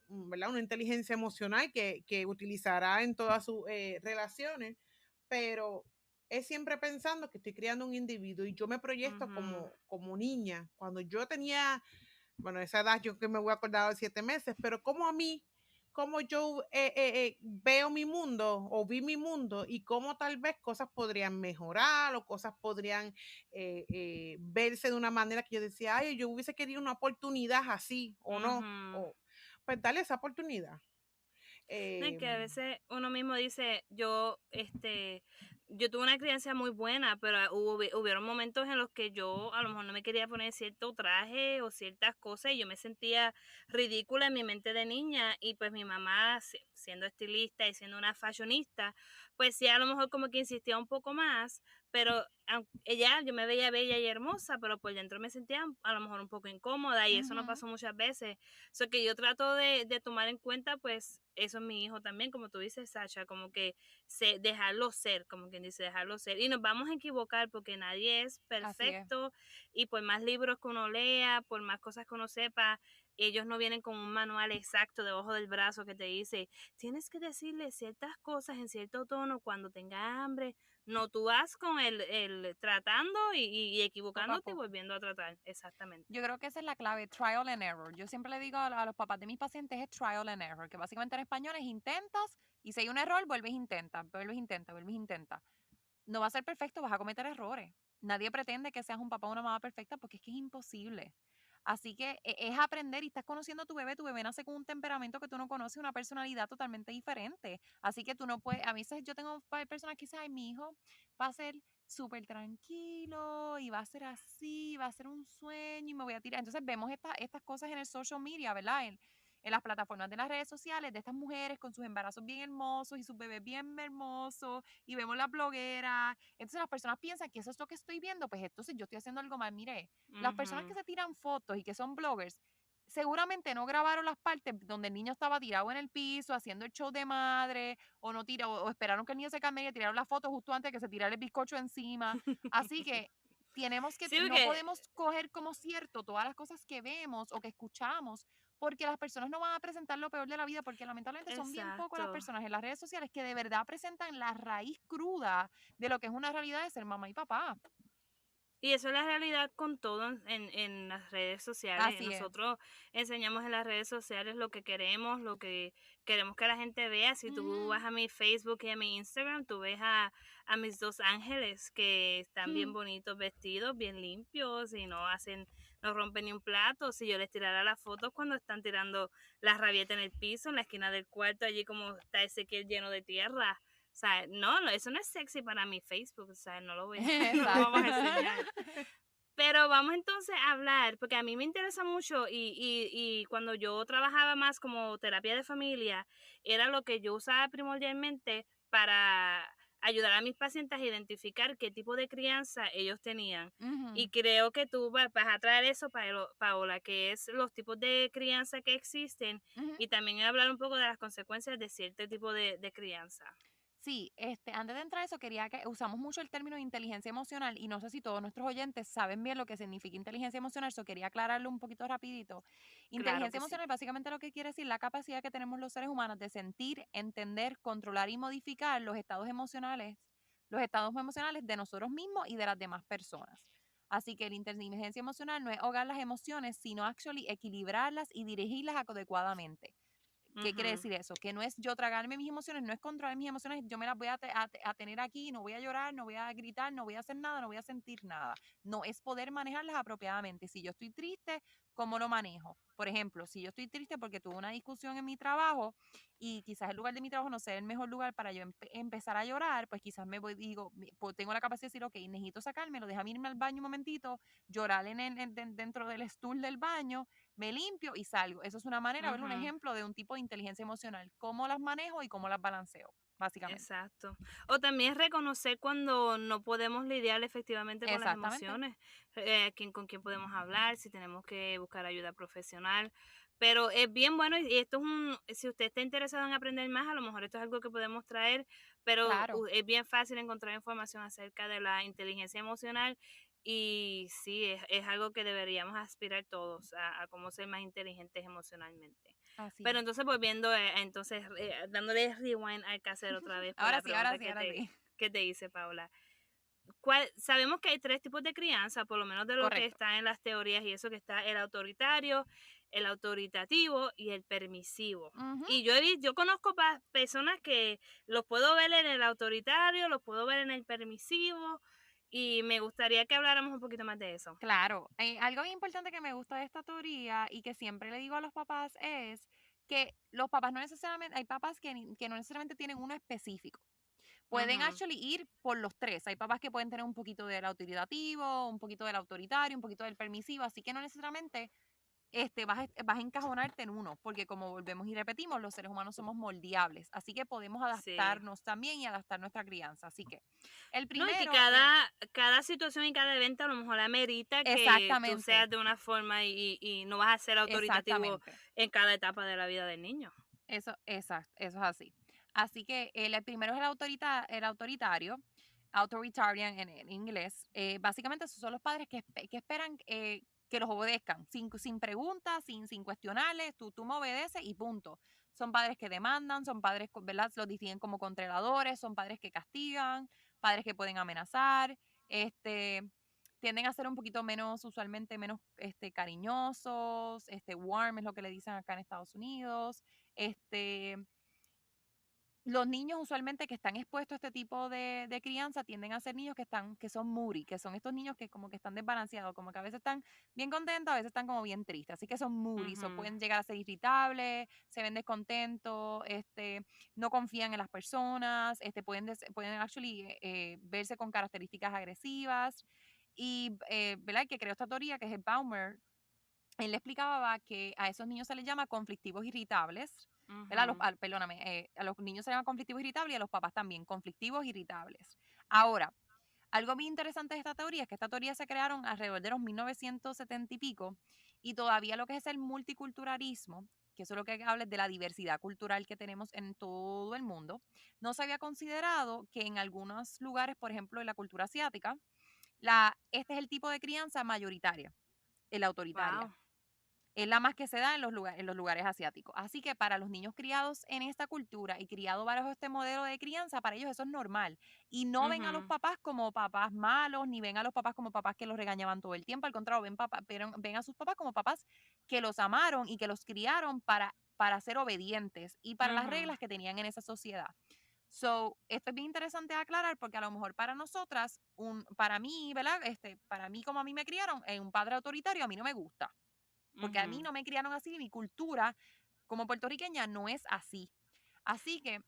¿verdad? Una inteligencia emocional que utilizará en todas sus relaciones, pero es siempre pensando que estoy criando un individuo y yo me proyecto como niña. Cuando yo tenía, bueno, esa edad yo que me voy a acordar de 7 meses, pero como a mí, cómo yo veo mi mundo o vi mi mundo y cómo tal vez cosas podrían mejorar o cosas podrían verse de una manera que yo decía, ay, yo hubiese querido una oportunidad así o no, o, pues darle esa oportunidad. No, y que a veces uno mismo dice, yo tuve una crianza muy buena, pero hubieron momentos en los que yo a lo mejor no me quería poner cierto traje o ciertas cosas y yo me sentía ridícula en mi mente de niña y pues mi mamá siendo estilista y siendo una fashionista, pues sí a lo mejor como que insistía un poco más, pero yo me veía bella y hermosa, pero por dentro me sentía a lo mejor un poco incómoda y eso no pasó muchas veces. So que yo trato de tomar en cuenta, pues, eso es mi hijo también, como tú dices, Sasha, como que dejarlo ser, como quien dice, dejarlo ser. Y nos vamos a equivocar porque nadie es Así es. perfecto y por más libros que uno lea, por más cosas que uno sepa, ellos no vienen con un manual exacto debajo del brazo que te dice, tienes que decirle ciertas cosas en cierto tono cuando tenga hambre. No, tú vas con el tratando y equivocándote y poco. volviendo a tratar. Exactamente. Yo creo que esa es la clave, trial and error. Yo siempre le digo a los papás de mis pacientes es trial and error, que básicamente en español es intentas y si hay un error, vuelves e intenta, vuelves e intenta, vuelves e intenta. No va a ser perfecto, vas a cometer errores. Nadie pretende que seas un papá o una mamá perfecta porque es que es imposible. Así que es aprender y estás conociendo a tu bebé nace con un temperamento que tú no conoces, una personalidad totalmente diferente. Así que tú no puedes, a veces yo tengo personas que dicen, ay, mi hijo va a ser súper tranquilo y va a ser así, va a ser un sueño y me voy a tirar. Entonces vemos estas cosas en el social media, ¿verdad? En las plataformas de las redes sociales de estas mujeres con sus embarazos bien hermosos y sus bebés bien hermosos y vemos las blogueras. Entonces las personas piensan que eso es lo que estoy viendo, pues entonces yo estoy haciendo algo mal. Mire, las personas que se tiran fotos y que son bloggers, seguramente no grabaron las partes donde el niño estaba tirado en el piso haciendo el show de madre o no o esperaron que el niño se calme y tiraron la foto justo antes de que se tirara el bizcocho encima. Así que tenemos que, Sí, no porque podemos coger como cierto todas las cosas que vemos o que escuchamos porque las personas no van a presentar lo peor de la vida porque lamentablemente son bien pocas las exacto. personas en las redes sociales que de verdad presentan la raíz cruda de lo que es una realidad de ser mamá y papá. Y eso es la realidad con todo en las redes sociales. Así es. Nosotros enseñamos en las redes sociales lo que queremos que la gente vea. Si tú vas a mi Facebook y a mi Instagram, tú ves a mis dos ángeles que están bien bonitos vestidos, bien limpios y no rompen ni un plato. Si yo les tirara las fotos cuando están tirando la rabieta en el piso, en la esquina del cuarto, allí como está Ezequiel lleno de tierra. O sea, no, eso no es sexy para mi Facebook, o sea, no lo voy a, no lo vamos a enseñar. Pero vamos entonces a hablar, porque a mí me interesa mucho y cuando yo trabajaba más como terapia de familia, era lo que yo usaba primordialmente para ayudar a mis pacientes a identificar qué tipo de crianza ellos tenían. Y Ujú, creo que tú vas a traer eso, Paola, que es los tipos de crianza que existen ujú. y también hablar un poco de las consecuencias de cierto tipo de crianza. Sí, antes de entrar a eso, quería que usamos mucho el término de inteligencia emocional y no sé si todos nuestros oyentes saben bien lo que significa inteligencia emocional, eso quería aclararlo un poquito rapidito. Claro Inteligencia que sí. emocional básicamente lo que quiere decir la capacidad que tenemos los seres humanos de sentir, entender, controlar y modificar los estados emocionales de nosotros mismos y de las demás personas. Así que la inteligencia emocional no es ahogar las emociones, sino actually equilibrarlas y dirigirlas adecuadamente. ¿Qué quiere Ujú, decir eso? Que no es yo tragarme mis emociones, no es controlar mis emociones, yo me las voy a tener aquí, no voy a llorar, no voy a gritar, no voy a hacer nada, no voy a sentir nada. No, es poder manejarlas apropiadamente. Si yo estoy triste, ¿cómo lo manejo? Por ejemplo, si yo estoy triste porque tuve una discusión en mi trabajo y quizás el lugar de mi trabajo no sea el mejor lugar para yo empezar a llorar, pues quizás me voy, digo, pues tengo la capacidad de decir, ok, necesito sacármelo, déjame irme al baño un momentito, llorar dentro del stool del baño, me limpio y salgo. Eso es una manera, ¿verdad? Un ujú. ejemplo de un tipo de inteligencia emocional. Cómo las manejo y cómo las balanceo, básicamente. Exacto. O también reconocer cuando no podemos lidiar efectivamente con las Exactamente. emociones, con quién podemos hablar, si tenemos que buscar ayuda profesional. Pero es bien bueno y esto es si usted está interesado en aprender más, a lo mejor esto es algo que podemos traer, pero Claro. es bien fácil encontrar información acerca de la inteligencia emocional y sí, es algo que deberíamos aspirar todos a cómo ser más inteligentes emocionalmente. Así Pero es. entonces volviendo, entonces dándole rewind al cassette otra vez por Ahora la sí, ahora pregunta sí, ahora sí. que te hice, Paula. Sabemos que hay tres tipos de crianza, por lo menos de lo que Correcto. está en las teorías y eso que está el autoritario, el autoritativo y el permisivo. Ujú. Y yo conozco personas que los puedo ver en el autoritario, los puedo ver en el permisivo y me gustaría que habláramos un poquito más de eso. Claro. Algo bien importante que me gusta de esta teoría y que siempre le digo a los papás es que los papás no necesariamente, hay papás que no necesariamente tienen uno específico. Pueden Ujú. actually ir por los tres. Hay papás que pueden tener un poquito del autoritativo, un poquito del autoritario, un poquito del permisivo, así que no necesariamente vas a encajonarte en uno, porque como volvemos y repetimos, los seres humanos somos moldeables, así que podemos Sí. adaptarnos también y adaptar nuestra crianza. Así que el No, y que primero, cada situación y cada evento a lo mejor amerita que tú exactamente, seas de una forma y no vas a ser autoritativo exactamente, en cada etapa de la vida del niño. eso es así. Así que el primero es el autoritario, authoritarian en inglés. Básicamente esos son los padres que esperan que los obedezcan, sin preguntas, sin cuestionarles, tú me obedeces y punto. Son padres que demandan, son padres, ¿verdad? Los distinguen como controladores, son padres que castigan, padres que pueden amenazar, este, tienden a ser un poquito menos, usualmente menos cariñosos, warm es lo que le dicen acá en Estados Unidos, este, los niños usualmente que están expuestos a este tipo de crianza tienden a ser niños que son moody, que son estos niños que como que están desbalanceados, como que a veces están bien contentos, a veces están como bien tristes, así que son moody, o Ujú, pueden llegar a ser irritables, se ven descontentos, no confían en las personas, pueden actually verse con características agresivas y, ¿verdad? El que creó esta teoría, que es el Baumer, él le explicaba que a esos niños se les llama conflictivos irritables, ¿verdad? ujú. Perdóname, a los niños se les llama conflictivos irritables y a los papás también, conflictivos irritables. Ahora, algo muy interesante de esta teoría es que esta teoría se crearon alrededor de los 1970 y pico y todavía lo que es el multiculturalismo, que eso es lo que habla de la diversidad cultural que tenemos en todo el mundo, no se había considerado que en algunos lugares, por ejemplo, en la cultura asiática, este es el tipo de crianza mayoritaria, la autoritaria. Wow. Es la más que se da en los lugares asiáticos. Así que para los niños criados en esta cultura y criados bajo este modelo de crianza, para ellos eso es normal. Y no ven a los Ujú, papás como papás malos, ni ven a los papás como papás que los regañaban todo el tiempo. Al contrario, ven a sus papás como papás que los amaron y que los criaron para ser obedientes y para las ujú, reglas que tenían en esa sociedad. So, esto es bien interesante de aclarar porque a lo mejor para nosotras, para mí, ¿verdad? Para mí, como a mí me criaron, un padre autoritario a mí no me gusta porque a mí ujú. no me criaron así, mi cultura como puertorriqueña no es así. Así que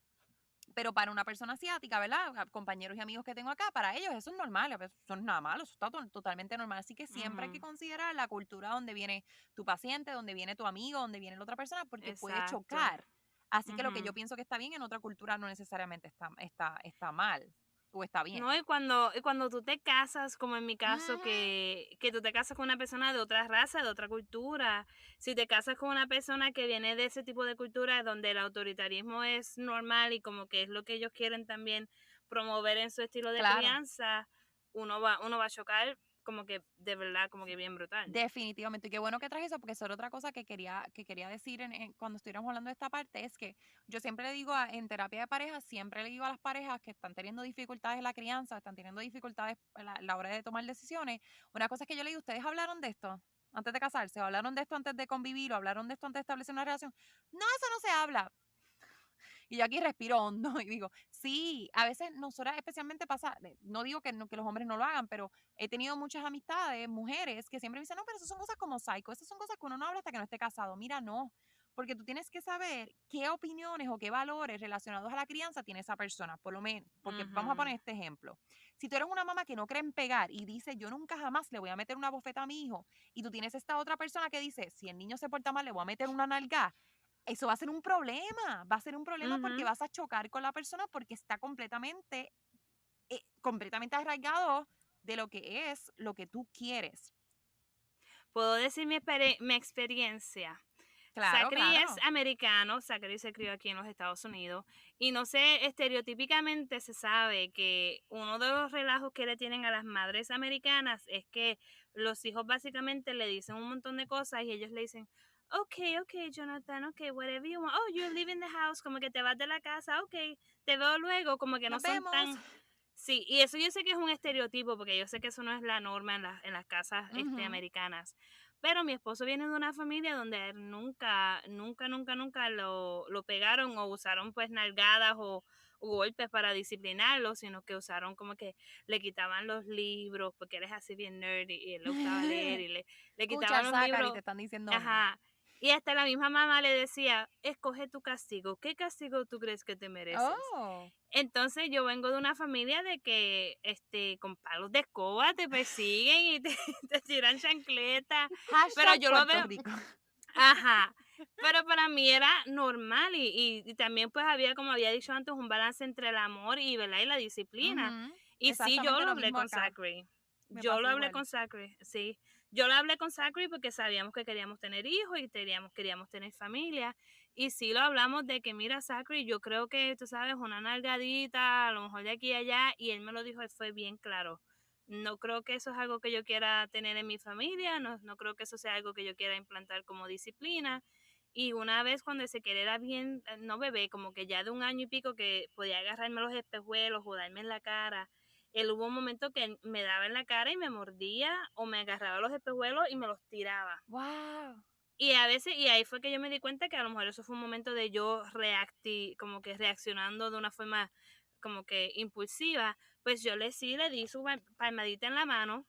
pero para una persona asiática, ¿verdad? Compañeros y amigos que tengo acá, para ellos eso es normal, eso no es nada malo, eso está totalmente normal. Así que siempre hay que considerar la cultura donde viene tu paciente, donde viene tu amigo, donde viene la otra persona, porque puede Exacto. chocar. Así que lo que yo Ujú. pienso que está bien en otra cultura no necesariamente está mal o está bien. No, y cuando tú te casas, como en mi caso, Ujú. que tú te casas con una persona de otra raza, de otra cultura, si te casas con una persona que viene de ese tipo de cultura donde el autoritarismo es normal y como que es lo que ellos quieren también promover en su estilo de Claro. crianza, uno va a chocar como que de verdad, como que bien brutal. Definitivamente, y qué bueno que traes eso, porque eso era otra cosa que quería decir cuando estuviéramos hablando de esta parte, es que yo siempre le digo en terapia de pareja, siempre le digo a las parejas que están teniendo dificultades en la crianza, están teniendo dificultades a la hora de tomar decisiones, una cosa es que yo le digo, ¿ustedes hablaron de esto antes de casarse? ¿O hablaron de esto antes de convivir? ¿O hablaron de esto antes de establecer una relación? No, eso no se habla. Y yo aquí respiro hondo y digo, sí, a veces nosotras especialmente pasa, no digo que los hombres no lo hagan, pero he tenido muchas amistades, mujeres, que siempre me dicen, no, pero esas son cosas como psycho, esas son cosas que uno no habla hasta que no esté casado. Mira, no, porque tú tienes que saber qué opiniones o qué valores relacionados a la crianza tiene esa persona, por lo menos, porque vamos a Ujú. poner este ejemplo. Si tú eres una mamá que no cree en pegar y dice, yo nunca jamás le voy a meter una bofeta a mi hijo, y tú tienes esta otra persona que dice, si el niño se porta mal, le voy a meter una nalga, eso va a ser un problema, porque Ujú. vas a chocar con la persona porque está completamente arraigado de lo que es lo que tú quieres. Puedo decir mi experiencia. Claro, Zachary es claro. americano, Zachary se crió aquí en los Estados Unidos y no sé, estereotípicamente se sabe que uno de los relajos que le tienen a las madres americanas es que los hijos básicamente le dicen un montón de cosas y ellos le dicen, okay, Jonathan, okay, whatever you want, oh, you're leaving the house, como que te vas de la casa, okay, te veo luego, como que no Nos son vemos. tan... Sí, y eso yo sé que es un estereotipo, porque yo sé que eso no es la norma en las casas Ujú. americanas. Pero mi esposo viene de una familia donde a él nunca lo pegaron o usaron pues nalgadas o golpes para disciplinarlo, sino que usaron como que le quitaban los libros, porque él es así bien nerdy y él le gustaba leer y le Escucha, quitaban los Zachary, libros. te están diciendo no. Ajá. Y hasta la misma mamá le decía, escoge tu castigo. ¿Qué castigo tú crees que te mereces? Oh. Entonces yo vengo de una familia de que con palos de escoba te persiguen y te tiran chancleta, pero Hashtag yo lo Puerto veo, Rico. ajá, pero para mí era normal y también pues había, como había dicho antes, un balance entre el amor y, ¿verdad? Y la disciplina. Ujú. Y sí, yo Exactamente lo lo hablé mismo con acá. Zachary. Me Yo lo pasa hablé igual. con Zachary, sí. Yo lo hablé con Zachary porque sabíamos que queríamos tener hijos y queríamos tener familia. Y sí lo hablamos de que, mira, Zachary, yo creo que, tú sabes, una nalgadita, a lo mejor de aquí y allá. Y él me lo dijo, fue bien claro. No creo que eso es algo que yo quiera tener en mi familia, no creo que eso sea algo que yo quiera implantar como disciplina. Y una vez cuando Ezequiel era bien, no bebé, como que ya de 1 año y pico que podía agarrarme los espejuelos o darme en la cara, él hubo un momento que me daba en la cara y me mordía o me agarraba los espejuelos y me los tiraba. Wow. Y a veces, y ahí fue que yo me di cuenta que a lo mejor eso fue un momento de yo como que reaccionando de una forma como que impulsiva, pues yo le di su palmadita en la mano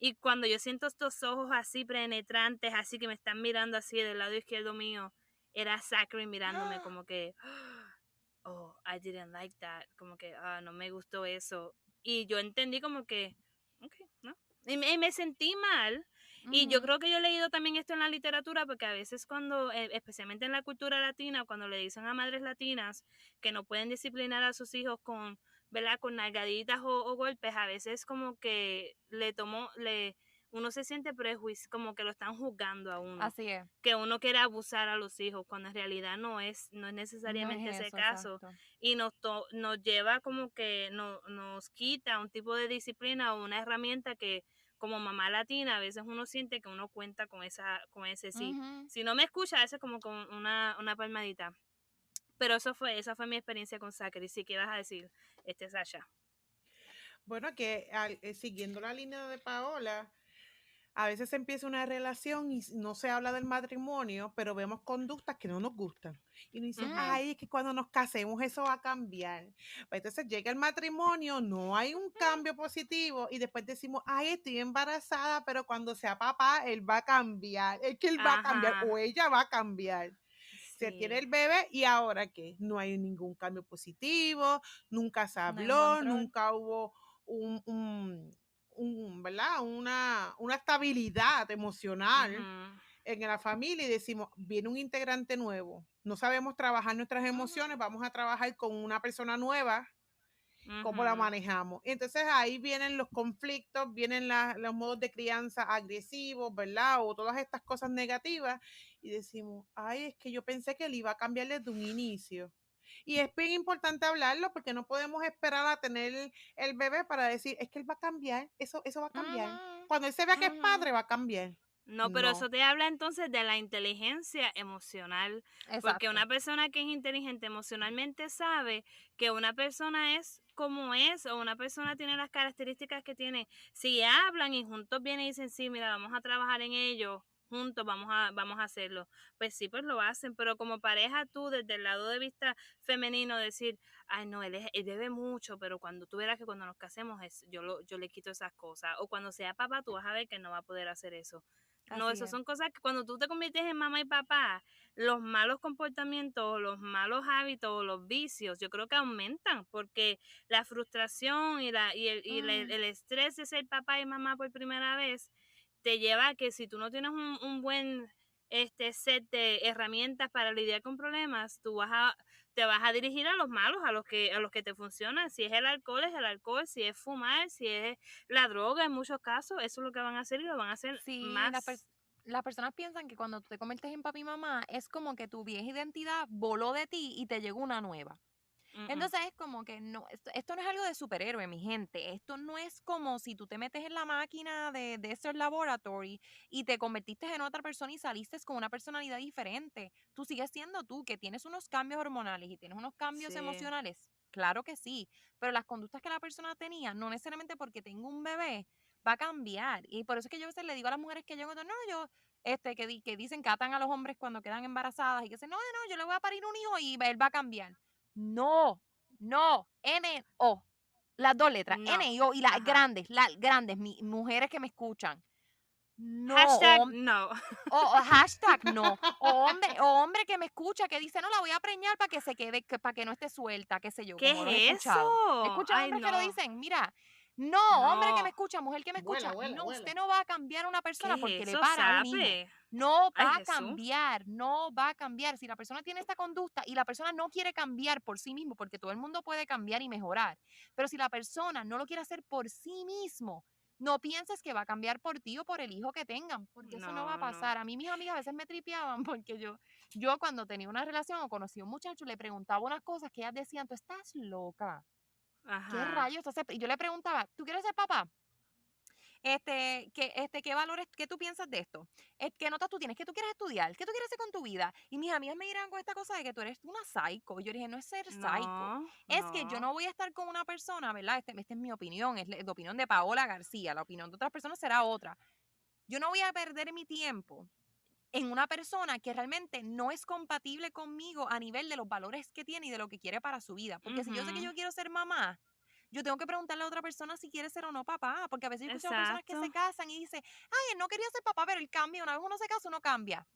y cuando yo siento estos ojos así penetrantes, así que me están mirando así del lado izquierdo mío, era Zachary mirándome como que, oh, I didn't like that, como que, no me gustó eso. Y yo entendí como que, ok, ¿no? Y me sentí mal. Y yo Ujú. creo que yo he leído también esto en la literatura, porque a veces cuando, especialmente en la cultura latina, cuando le dicen a madres latinas que no pueden disciplinar a sus hijos con, ¿verdad? Con nalgaditas o golpes, a veces como que uno se siente prejuicio, como que lo están juzgando a uno, Así es. que uno quiere abusar a los hijos, cuando en realidad no es No necesariamente es ese eso, caso, exacto. y nos lleva como que nos quita un tipo de disciplina o una herramienta que como mamá latina a veces uno siente que uno cuenta con ese sí. Ujú. Si no me escucha, ese es como con una palmadita. Pero esa fue mi experiencia con Zachary. Sí, ¿qué vas a decir, Sasha? Bueno, que siguiendo la línea de Paola, a veces se empieza una relación y no se habla del matrimonio, pero vemos conductas que no nos gustan. Y nos dicen, Ujú. ay, es que cuando nos casemos eso va a cambiar. Pues entonces llega el matrimonio, no hay un cambio positivo y después decimos, ay, estoy embarazada, pero cuando sea papá, él va a cambiar. Es que él va a cambiar Ajá. o ella va a cambiar. Se tiene Sí. el bebé y ahora ¿qué? No hay ningún cambio positivo, nunca se No hay un habló, control. nunca hubo ¿verdad? Una estabilidad emocional Ujú. en la familia y decimos, viene un integrante nuevo, no sabemos trabajar nuestras emociones, vamos a trabajar con una persona nueva, ¿cómo la Ujú. manejamos? Entonces ahí vienen los conflictos, vienen los modos de crianza agresivos, ¿verdad? O todas estas cosas negativas y decimos, ay, es que yo pensé que él iba a cambiar desde un inicio. Y es bien importante hablarlo porque no podemos esperar a tener el bebé para decir, es que él va a cambiar, eso va a cambiar. Ujú, Cuando él se vea que es ujú. padre, va a cambiar. No, pero No. eso te habla entonces de la inteligencia emocional, porque Exacto. una persona que es inteligente emocionalmente sabe que una persona es como es o una persona tiene las características que tiene. Si hablan y juntos vienen y dicen, sí, mira, vamos a trabajar en ello, juntos vamos a hacerlo, pues sí, pues lo hacen, pero como pareja tú desde el lado de vista femenino decir, ay no, él bebe mucho, pero cuando tú verás que cuando nos casemos yo le quito esas cosas, o cuando sea papá tú vas a ver que no va a poder hacer eso. No, Así esas es. son cosas que cuando tú te conviertes en mamá y papá, los malos comportamientos, los malos hábitos, los vicios, yo creo que aumentan porque la frustración el estrés de ser papá y mamá por primera vez te lleva a que si tú no tienes un buen set de herramientas para lidiar con problemas, te vas a dirigir a los malos, a los que te funcionan. Si es el alcohol, es el alcohol, si es fumar, si es la droga, en muchos casos, eso es lo que van a hacer y lo van a hacer Sí, más. las personas piensan que cuando tú te conviertes en papi y mamá es como que tu vieja identidad voló de ti y te llegó una nueva. Mm, mm. Entonces es como que no, esto no es algo de superhéroe, mi gente. Esto no es como si tú te metes en la máquina de Dexter Laboratory y te convertiste en otra persona y saliste con una personalidad diferente. Tú sigues siendo tú, que tienes unos cambios hormonales y tienes unos cambios Sí. emocionales. Claro que sí, pero las conductas que la persona tenía, no necesariamente porque tengo un bebé, va a cambiar. Y por eso es que yo a veces le digo a las mujeres que yo, no, yo, que dicen que atan a los hombres cuando quedan embarazadas y que dicen, no, no, yo le voy a parir un hijo y él va a cambiar. No, no, N-O. Las dos letras, No. N y O, y las Ajá. grandes, mujeres que me escuchan. No, Hashtag no. o hashtag no. O hombre que me escucha que dice, no, la voy a preñar para que se quede, para que no esté suelta, qué sé yo, ¿Qué como los he es escuchado. He eso? escuchado Ay, hombres que lo no. dicen, mira, no, hombre que me No. escucha, mujer que me Vuela, escucha, vuela, no, vuela. usted no va a cambiar a una persona ¿Qué porque es le eso, para un hijo. sape? No Ay, va a Jesús. cambiar, no va a cambiar. Si la persona tiene esta conducta y la persona no quiere cambiar por sí mismo, porque todo el mundo puede cambiar y mejorar, pero si la persona no lo quiere hacer por sí mismo, no pienses que va a cambiar por ti o por el hijo que tengan, porque eso no va a No, no. pasar. A mí mis amigas a veces me tripeaban porque yo cuando tenía una relación o conocí a un muchacho le preguntaba unas cosas que ellas decían, tú estás loca. ¿Qué Ajá. rayos? Y yo le preguntaba, ¿tú quieres ser papá? ¿Qué valores, qué tú piensas de esto? ¿Qué notas tú tienes? ¿Qué tú quieres estudiar? ¿Qué tú quieres hacer con tu vida? Y mis amigas me dirán con esta cosa de que tú eres una psycho. Y yo dije, no es ser psycho. No, Es que yo no. no voy a estar con una persona, ¿verdad? Esta es mi opinión, es la opinión de Paola García. La opinión de otras personas será otra. Yo no voy a perder mi tiempo en una persona que realmente no es compatible conmigo a nivel de los valores que tiene y de lo que quiere para su vida. Porque si yo sé que Ujú. yo quiero ser mamá, yo tengo que preguntarle a otra persona si quiere ser o no papá. Porque a veces yo he escuchado personas que Exacto. se casan y dicen, ay, él no quería ser papá, pero él cambia. Una vez uno se casa, uno cambia.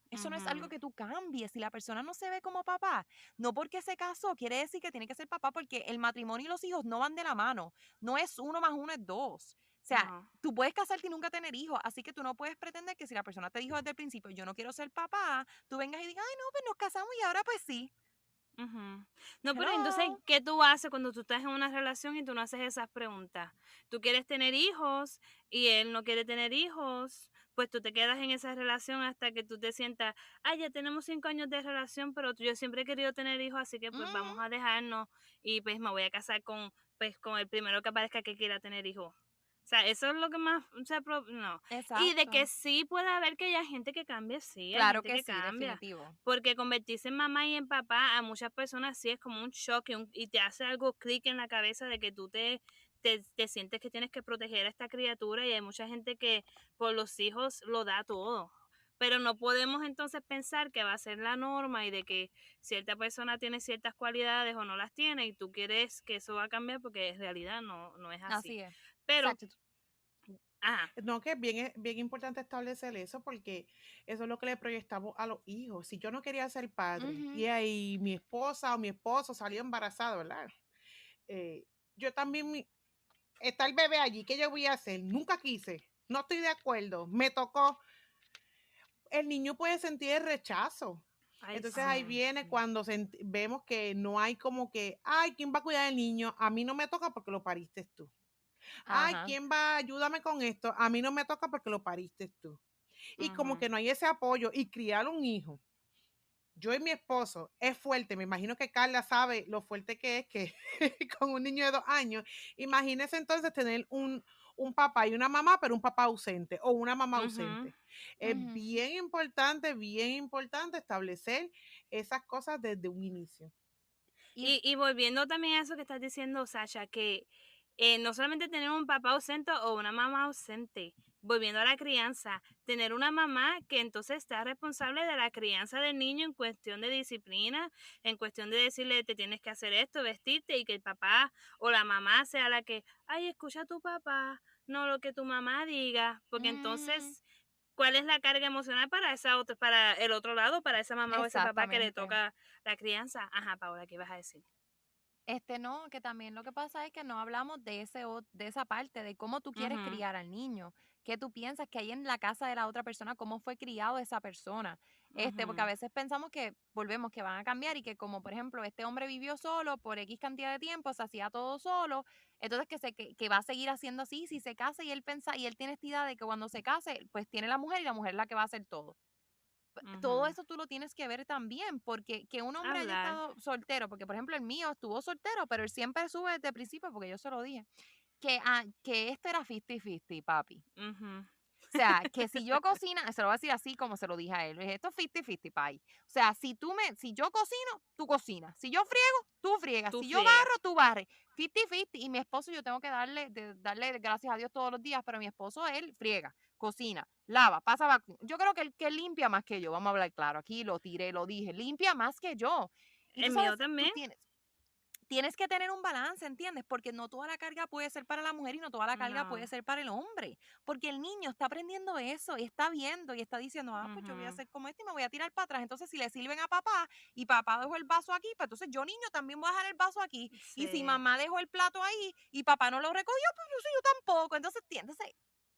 Eso no es algo Ujú. que tú cambies. Si la persona no se ve como papá, no porque se casó, quiere decir que tiene que ser papá porque el matrimonio y los hijos no van de la mano. No es 1 más 1 es 2. O sea, No. tú puedes casarte y nunca tener hijos, así que tú no puedes pretender que si la persona te dijo desde el principio, yo no quiero ser papá, tú vengas y digas, ay, no, pues nos casamos y ahora pues sí. Ujú. No, pero entonces, Hello. ¿qué tú haces cuando tú estás en una relación y tú no haces esas preguntas? Tú quieres tener hijos y él no quiere tener hijos, pues tú te quedas en esa relación hasta que tú te sientas, ay, ya tenemos 5 años de relación, pero yo siempre he querido tener hijos, así que pues Ujú. vamos a dejarnos y pues me voy a casar con el primero que aparezca que quiera tener hijos. O sea, eso es lo que más, no. Y de que Exacto. sí puede haber que haya gente que cambie, sí, hay Claro gente que que sí, cambia. definitivo. Porque convertirse en mamá y en papá a muchas personas sí es como un shock y te hace algo clic en la cabeza de que tú te sientes que tienes que proteger a esta criatura y hay mucha gente que por los hijos lo da todo. Pero no podemos entonces pensar que va a ser la norma y de que cierta persona tiene ciertas cualidades o no las tiene y tú quieres que eso va a cambiar porque en realidad no es así. Así es. Pero Exacto. Ajá. No, que es bien importante establecer eso porque eso es lo que le proyectamos a los hijos. Si yo no quería ser padre Ujú. y ahí mi esposa o mi esposo salió embarazado, ¿verdad? Yo también, está el bebé allí, ¿qué yo voy a hacer? Nunca quise, no estoy de acuerdo, me tocó. El niño puede sentir el rechazo. Ay, Entonces ahí sí. viene cuando vemos que no hay como que, ay, ¿quién va a cuidar al niño? A mí no me toca porque lo pariste tú. Ay, Ajá. ¿quién va? Ayúdame con esto. A mí no me toca porque lo pariste tú. Y como Ujú. que no hay ese apoyo y criar un hijo. Yo y mi esposo es fuerte. Me imagino que Carla sabe lo fuerte que es que con un niño de 2 años. Imagínese entonces tener un papá y una mamá, pero un papá ausente o una mamá Ujú. ausente. Es Ujú. bien importante establecer esas cosas desde un inicio. Y volviendo también a eso que estás diciendo, Sasha, que no solamente tener un papá ausente o una mamá ausente, volviendo a la crianza, tener una mamá que entonces está responsable de la crianza del niño en cuestión de disciplina, en cuestión de decirle te tienes que hacer esto, vestirte, y que el papá o la mamá sea la que, ay, escucha a tu papá, no lo que tu mamá diga, porque Mm, entonces ¿cuál es la carga emocional para esa otra, para el otro lado, para esa mamá o ese papá que le exactamente. toca la crianza? Ajá, Paola, ¿qué ibas a decir? No, que también lo que pasa es que no hablamos de de esa parte, de cómo tú quieres Ujú, criar al niño, qué tú piensas que hay en la casa de la otra persona, cómo fue criado esa persona. Porque a ujú. veces pensamos que volvemos, que van a cambiar y que como por ejemplo este hombre vivió solo por X cantidad de tiempo, se hacía todo solo, entonces que va a seguir haciendo así si se casa y él piensa y él tiene esta idea de que cuando se case, pues tiene la mujer y la mujer es la que va a hacer todo. Todo Ujú. eso tú lo tienes que ver también, porque que un hombre haya Hablar. estado soltero, porque por ejemplo el mío estuvo soltero, pero él siempre sube desde el principio, porque yo se lo dije, que este era 50-50, papi. Ujú. O sea, que si yo cocina, se lo voy a decir así como se lo dije a él, le dije, esto es 50-50, pai. O sea, si yo cocino, tú cocinas. Si yo friego, tú friegas. Tú Si yo friegas. barro, tú barres. 50-50. Y mi esposo, yo tengo que darle gracias a Dios todos los días, pero mi esposo, él friega, cocina, lava, pasa vacuum. Yo creo que él que limpia más que yo, vamos a hablar claro. Aquí lo tiré, lo dije, limpia más que yo. Y tú El mío sabes, tú también. tienes que tener un balance, ¿entiendes? Porque no toda la carga puede ser para la mujer y no toda la carga puede No. ser para el hombre. Porque el niño está aprendiendo eso y está viendo y está diciendo, ah, pues yo voy a Ujú. hacer como este y me voy a tirar para atrás. Entonces, si le sirven a papá y papá dejó el vaso aquí, pues entonces yo, niño, también voy a dejar el vaso aquí. Y si Sí. mamá dejó el plato ahí y papá no lo recogió, pues yo tampoco. Entonces,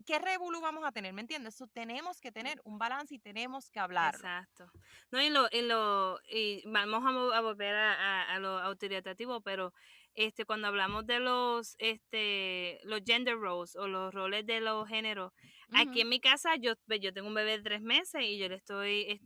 ¿qué revolú vamos a tener? ¿Me entiendes? So, tenemos que tener un balance y tenemos que hablarlo. Exacto. No, y vamos a volver a lo autoritativo, pero cuando hablamos de los gender roles o los roles de los géneros, aquí Ujú. en mi casa yo tengo un bebé de 3 meses y yo le estoy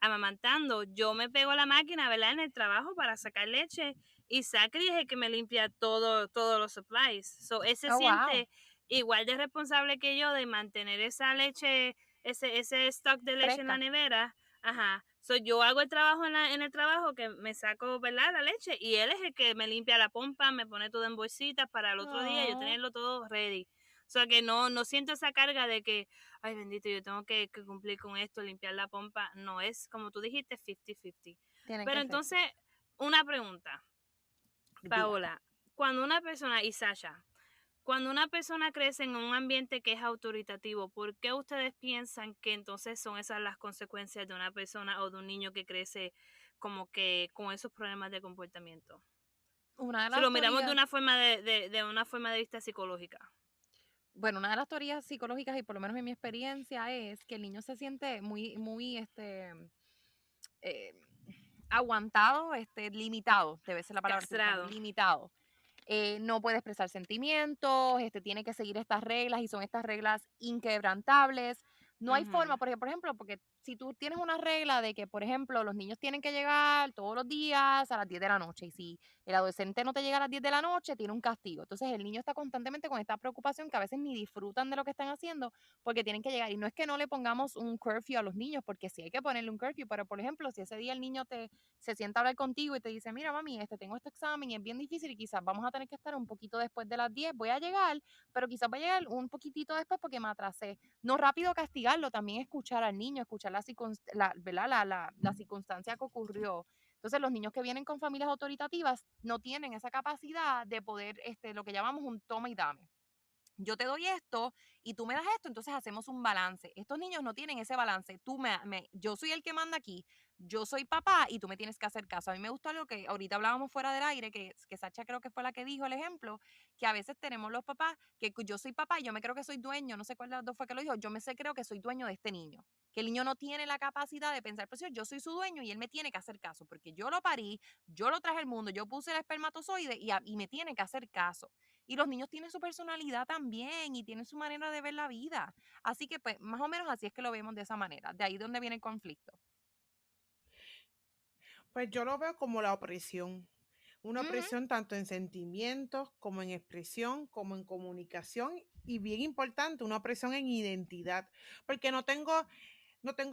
amamantando. Yo me pego a la máquina, ¿verdad? En el trabajo para sacar leche y Zachary es el que me limpia todos los supplies. So, él se Oh, wow. siente igual de responsable que yo de mantener esa leche, ese stock de leche en la Fresca. nevera. Ajá. So, yo hago el trabajo en el trabajo que me saco, ¿verdad? La leche y él es el que me limpia la pompa, me pone todo en bolsitas para el otro día yo Oh. tenerlo todo ready. O sea, que no siento esa carga de que, ay, bendito, yo tengo que cumplir con esto, limpiar la pompa. No, es como tú dijiste, 50-50. Tiene Pero que ser. entonces, una pregunta, Dígame. Paola. Cuando una persona, y Sasha, cuando una persona crece en un ambiente que es autoritativo, ¿por qué ustedes piensan que entonces son esas las consecuencias de una persona o de un niño que crece como que con esos problemas de comportamiento? Una de Si las lo miramos de teorías una forma de una forma de vista psicológica. Bueno, una de las teorías psicológicas, y por lo menos en mi experiencia, es que el niño se siente muy, eh, aguantado, limitado, debe ser la palabra que estoy buscando, Castrado. limitado. No puede expresar sentimientos, tiene que seguir estas reglas y son estas reglas inquebrantables. No hay Ujú. forma, porque, por ejemplo, porque si tú tienes una regla de que, por ejemplo, los niños tienen que llegar todos los días a las 10 de la noche y si el adolescente no te llega a las 10 de la noche, tiene un castigo. Entonces el niño está constantemente con esta preocupación que a veces ni disfrutan de lo que están haciendo porque tienen que llegar. Y no es que no le pongamos un curfew a los niños, porque sí hay que ponerle un curfew, pero por ejemplo, si ese día el niño se sienta a hablar contigo y te dice, mira mami, tengo este examen y es bien difícil y quizás vamos a tener que estar un poquito después de las 10, voy a llegar, pero quizás voy a llegar un poquitito después porque me atrasé. No rápido castigarlo, también escuchar al niño, escuchar ¿verdad? La circunstancia que ocurrió. Entonces los niños que vienen con familias autoritativas no tienen esa capacidad de poder, lo que llamamos un toma y dame. yo te doy esto y tú me das esto, entonces hacemos un balance. Estos niños no tienen ese balance. Yo soy el que manda aquí, yo soy papá y tú me tienes que hacer caso. A mí me gustó algo que ahorita hablábamos fuera del aire, que Sacha creo que fue la que dijo el ejemplo, que a veces tenemos los papás, que yo soy papá y yo me creo que soy dueño, no sé cuál de las dos fue que lo dijo, creo que soy dueño de este niño. Que el niño no tiene la capacidad de pensar, pues yo soy su dueño y él me tiene que hacer caso, porque yo lo parí, yo lo traje al mundo, yo puse el espermatozoide y me tiene que hacer caso. Y los niños tienen su personalidad también y tienen su manera de ver la vida. Así que, pues, más o menos así es que lo vemos de esa manera. De ahí donde viene el conflicto. Pues yo lo veo como la opresión. Una Ujú. opresión tanto en sentimientos, como en expresión, como en comunicación y bien importante, una opresión en identidad, porque no tengo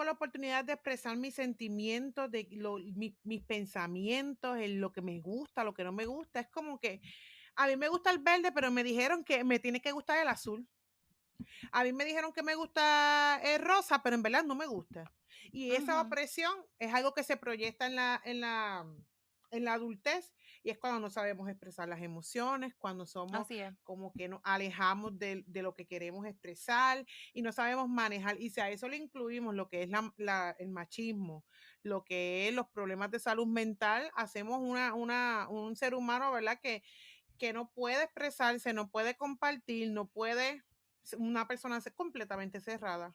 la oportunidad de expresar mis sentimientos, mis pensamientos, en lo que me gusta, lo que no me gusta. Es como que a mí me gusta el verde, pero me dijeron que me tiene que gustar el azul. A mí me dijeron que me gusta el rosa, pero en verdad no me gusta. Y esa Ujú. opresión es algo que se proyecta en la adultez y es cuando no sabemos expresar las emociones, cuando somos Así es. como que nos alejamos de lo que queremos expresar y no sabemos manejar. Y si a eso le incluimos lo que es el machismo, lo que es los problemas de salud mental, hacemos un ser humano, ¿verdad? Que no puede expresarse, no puede compartir, no puede una persona completamente cerrada.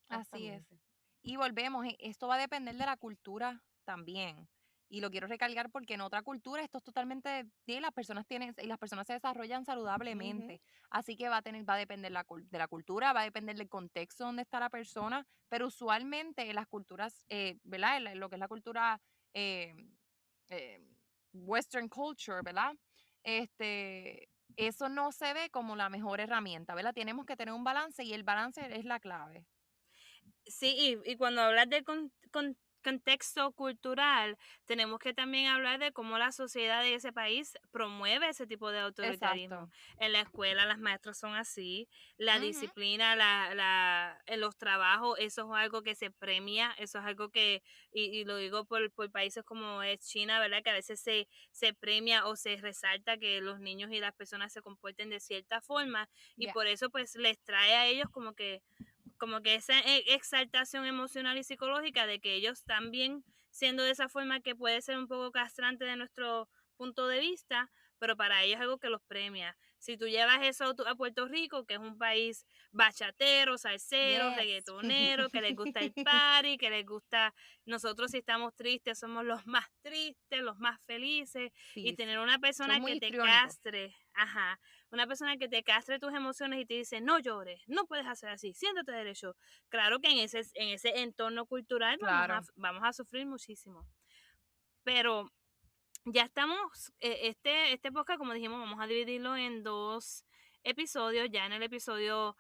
Así es. Exactamente. Y volvemos, esto va a depender de la cultura también. Y lo quiero recalcar porque en otra cultura esto es totalmente, sí, las personas se desarrollan Ujú. saludablemente. Así que va a depender de la cultura, va a depender del contexto donde está la persona, pero usualmente en las culturas, ¿verdad? Lo que es la cultura eh, eh, Western culture, ¿verdad? Eso no se ve como la mejor herramienta, ¿verdad? Tenemos que tener un balance y el balance es la clave. Sí, y cuando hablas de contexto cultural, tenemos que también hablar de cómo la sociedad de ese país promueve ese tipo de autoritarismo. Exacto. En la escuela las maestras son así, la Ujú. disciplina, en los trabajos, eso es algo que se premia, eso es algo que, y lo digo por países como es China, ¿verdad? Que a veces se premia o se resalta que los niños y las personas se comporten de cierta forma y Ya. por eso pues les trae a ellos como que esa exaltación emocional y psicológica de que ellos también siendo de esa forma que puede ser un poco castrante de nuestro punto de vista, pero para ellos es algo que los premia. Si tú llevas eso a Puerto Rico, que es un país bachatero, salsero, Yes. reggaetonero, que les gusta el party, que les gusta, nosotros si estamos tristes somos los más tristes, los más felices, y Sí, tener sí. una Son persona muy que te histriónicos. castre, ajá, una persona que te castre tus emociones y te dice, no llores, no puedes hacer así, siéntate derecho. Claro que en ese entorno cultural Claro. vamos a sufrir muchísimo. Pero ya estamos, este podcast, como dijimos, vamos a dividirlo en dos episodios. Ya en el episodio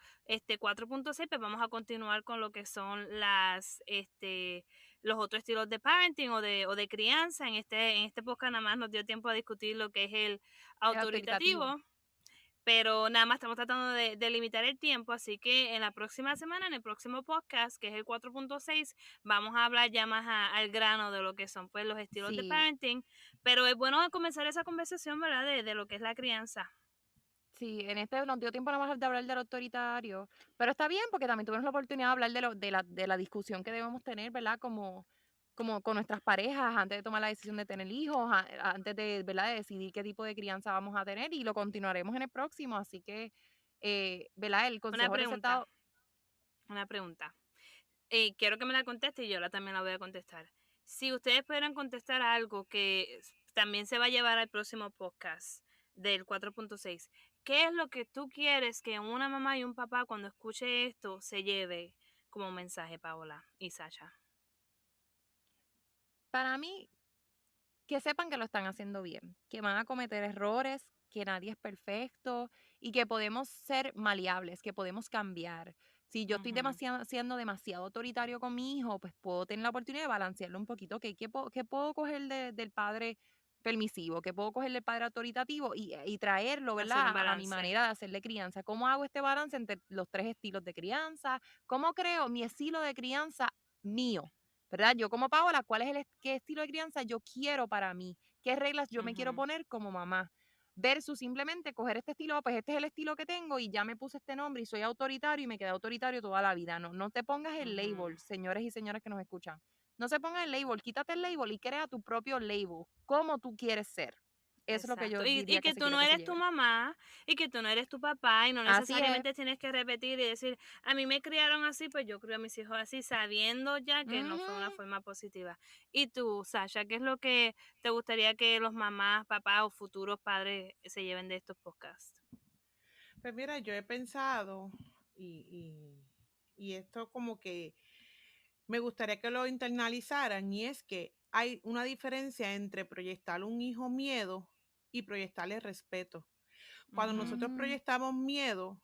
4.6, pues vamos a continuar con lo que son los otros estilos de parenting o de crianza. En este podcast nada más nos dio tiempo a discutir lo que es el El autoritativo. autoritativo, pero nada más estamos tratando de limitar el tiempo, así que en la próxima semana, en el próximo podcast, que es el 4.6, vamos a hablar ya más al grano de lo que son pues los estilos de Sí, parenting, pero es bueno comenzar esa conversación, ¿verdad? De lo que es la crianza. sí, en este nos dio tiempo nada más de hablar del autoritario, pero está bien porque también tuvimos la oportunidad de hablar de la discusión que debemos tener, ¿verdad? Como con nuestras parejas antes de tomar la decisión de tener hijos, antes de, ¿verdad? De decidir qué tipo de crianza vamos a tener y lo continuaremos en el próximo, así que, ¿verdad? El Una consejo pregunta, recetado, una pregunta. Quiero que me la conteste y yo también la voy a contestar. Si ustedes pudieran contestar algo que también se va a llevar al próximo podcast del 4.6, ¿qué es lo que tú quieres que una mamá y un papá cuando escuche esto se lleve como mensaje, Paola y Sasha? para mí, que sepan que lo están haciendo bien, que van a cometer errores, que nadie es perfecto y que podemos ser maleables, que podemos cambiar. Si yo estoy Ujú. siendo demasiado autoritario con mi hijo, pues puedo tener la oportunidad de balancearlo un poquito. ¿Qué puedo coger del padre permisivo? ¿Qué puedo coger del padre autoritativo y traerlo, Hacer un ¿verdad? A mi balance. manera de hacerle crianza. ¿Cómo hago este balance entre los tres estilos de crianza? ¿Cómo creo mi estilo de crianza mío? ¿Verdad? Yo como Paola, ¿cuál es qué estilo de crianza yo quiero para mí? ¿Qué reglas yo me quiero Ujú. poner como mamá? versus simplemente coger este estilo, pues este es el estilo que tengo y ya me puse este nombre y soy autoritario y me quedé autoritario toda la vida. No te pongas el label, señores y señoras que nos escuchan. No se pongan el label, quítate el label y crea tu propio label, como tú quieres ser. Eso es lo que yo Exacto. diría Y que se tú quiere no que se eres tu lleven. mamá y que tú no eres tu papá y no Así es. necesariamente tienes que repetir y decir, a mí me criaron así, pues yo crío a mis hijos así, sabiendo ya que no fue una Ujú. forma positiva. Y tú, Sasha, ¿qué es lo que te gustaría que los mamás, papás o futuros padres se lleven de estos podcasts? Pues mira, yo he pensado y esto como que me gustaría que lo internalizaran y es que hay una diferencia entre proyectar un hijo miedo y proyectarle respeto. Cuando nosotros Mm, proyectamos miedo,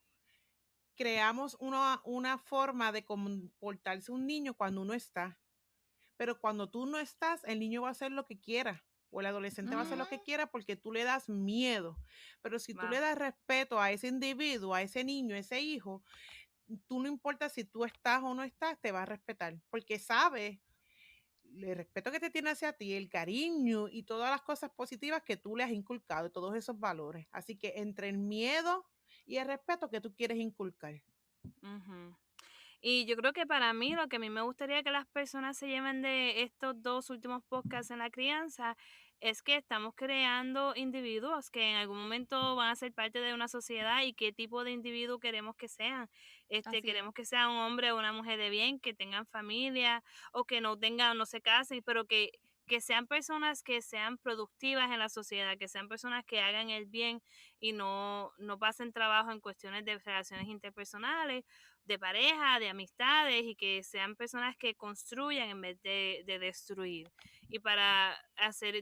creamos una forma de comportarse un niño cuando uno está. Pero cuando tú no estás, el niño va a hacer lo que quiera o el adolescente va a hacer lo que ujú. quiera porque tú le das miedo. Pero si tú Wow. le das respeto a ese individuo, a ese niño, a ese hijo, tú no importa si tú estás o no estás, te va a respetar porque sabe el respeto que te tiene hacia ti, el cariño y todas las cosas positivas que tú le has inculcado, todos esos valores. Así que entre el miedo y el respeto que tú quieres inculcar. Ujú. Y yo creo que para mí, lo que a mí me gustaría que las personas se lleven de estos dos últimos podcasts en la crianza es que estamos creando individuos que en algún momento van a ser parte de una sociedad y qué tipo de individuo queremos que sean. Así es. Queremos que sea un hombre o una mujer de bien, que tengan familia o que no tengan, no se casen, pero que sean personas que sean productivas en la sociedad, que sean personas que hagan el bien y no pasen trabajo en cuestiones de relaciones interpersonales, de pareja, de amistades y que sean personas que construyan en vez de destruir. Y para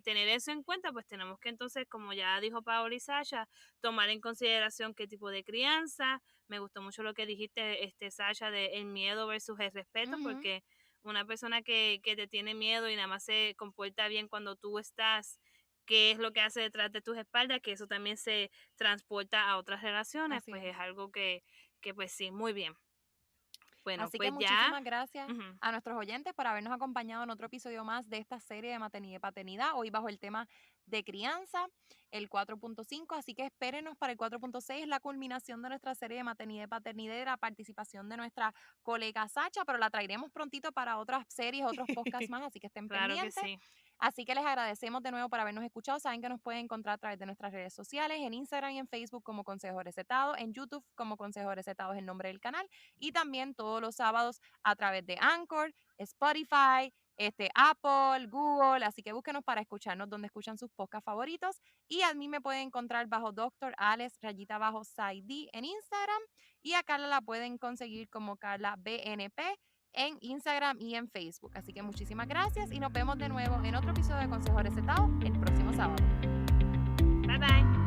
tener eso en cuenta, pues tenemos que entonces, como ya dijo Paola y Sasha, tomar en consideración qué tipo de crianza. Me gustó mucho lo que dijiste, Sasha, de el miedo versus el respeto, Ujú. porque una persona que te tiene miedo y nada más se comporta bien cuando tú estás, qué es lo que hace detrás de tus espaldas, que eso también se transporta a otras relaciones, Así pues es. es algo que pues sí, muy bien. Bueno, Así que pues ya. muchísimas gracias Ujú. a nuestros oyentes por habernos acompañado en otro episodio más de esta serie de maternidad y paternidad, hoy bajo el tema de crianza, el 4.5, así que espérenos para el 4.6, la culminación de nuestra serie de maternidad y paternidad y la participación de nuestra colega Sacha, pero la traeremos prontito para otras series, otros podcasts más, así que estén Claro que pendientes. sí. Así que les agradecemos de nuevo por habernos escuchado. Saben que nos pueden encontrar a través de nuestras redes sociales, en Instagram y en Facebook como Consejos Recetados, en YouTube como Consejos Recetados, el nombre del canal, y también todos los sábados a través de Anchor, Spotify, Apple, Google, así que búsquenos para escucharnos donde escuchan sus podcasts favoritos. Y a mí me pueden encontrar bajo Dr. Alex _Saidi en Instagram, y a Carla la pueden conseguir como Carla BNP en Instagram y en Facebook. Así que muchísimas gracias y nos vemos de nuevo en otro episodio de Consejos Recetados el próximo sábado. Bye bye.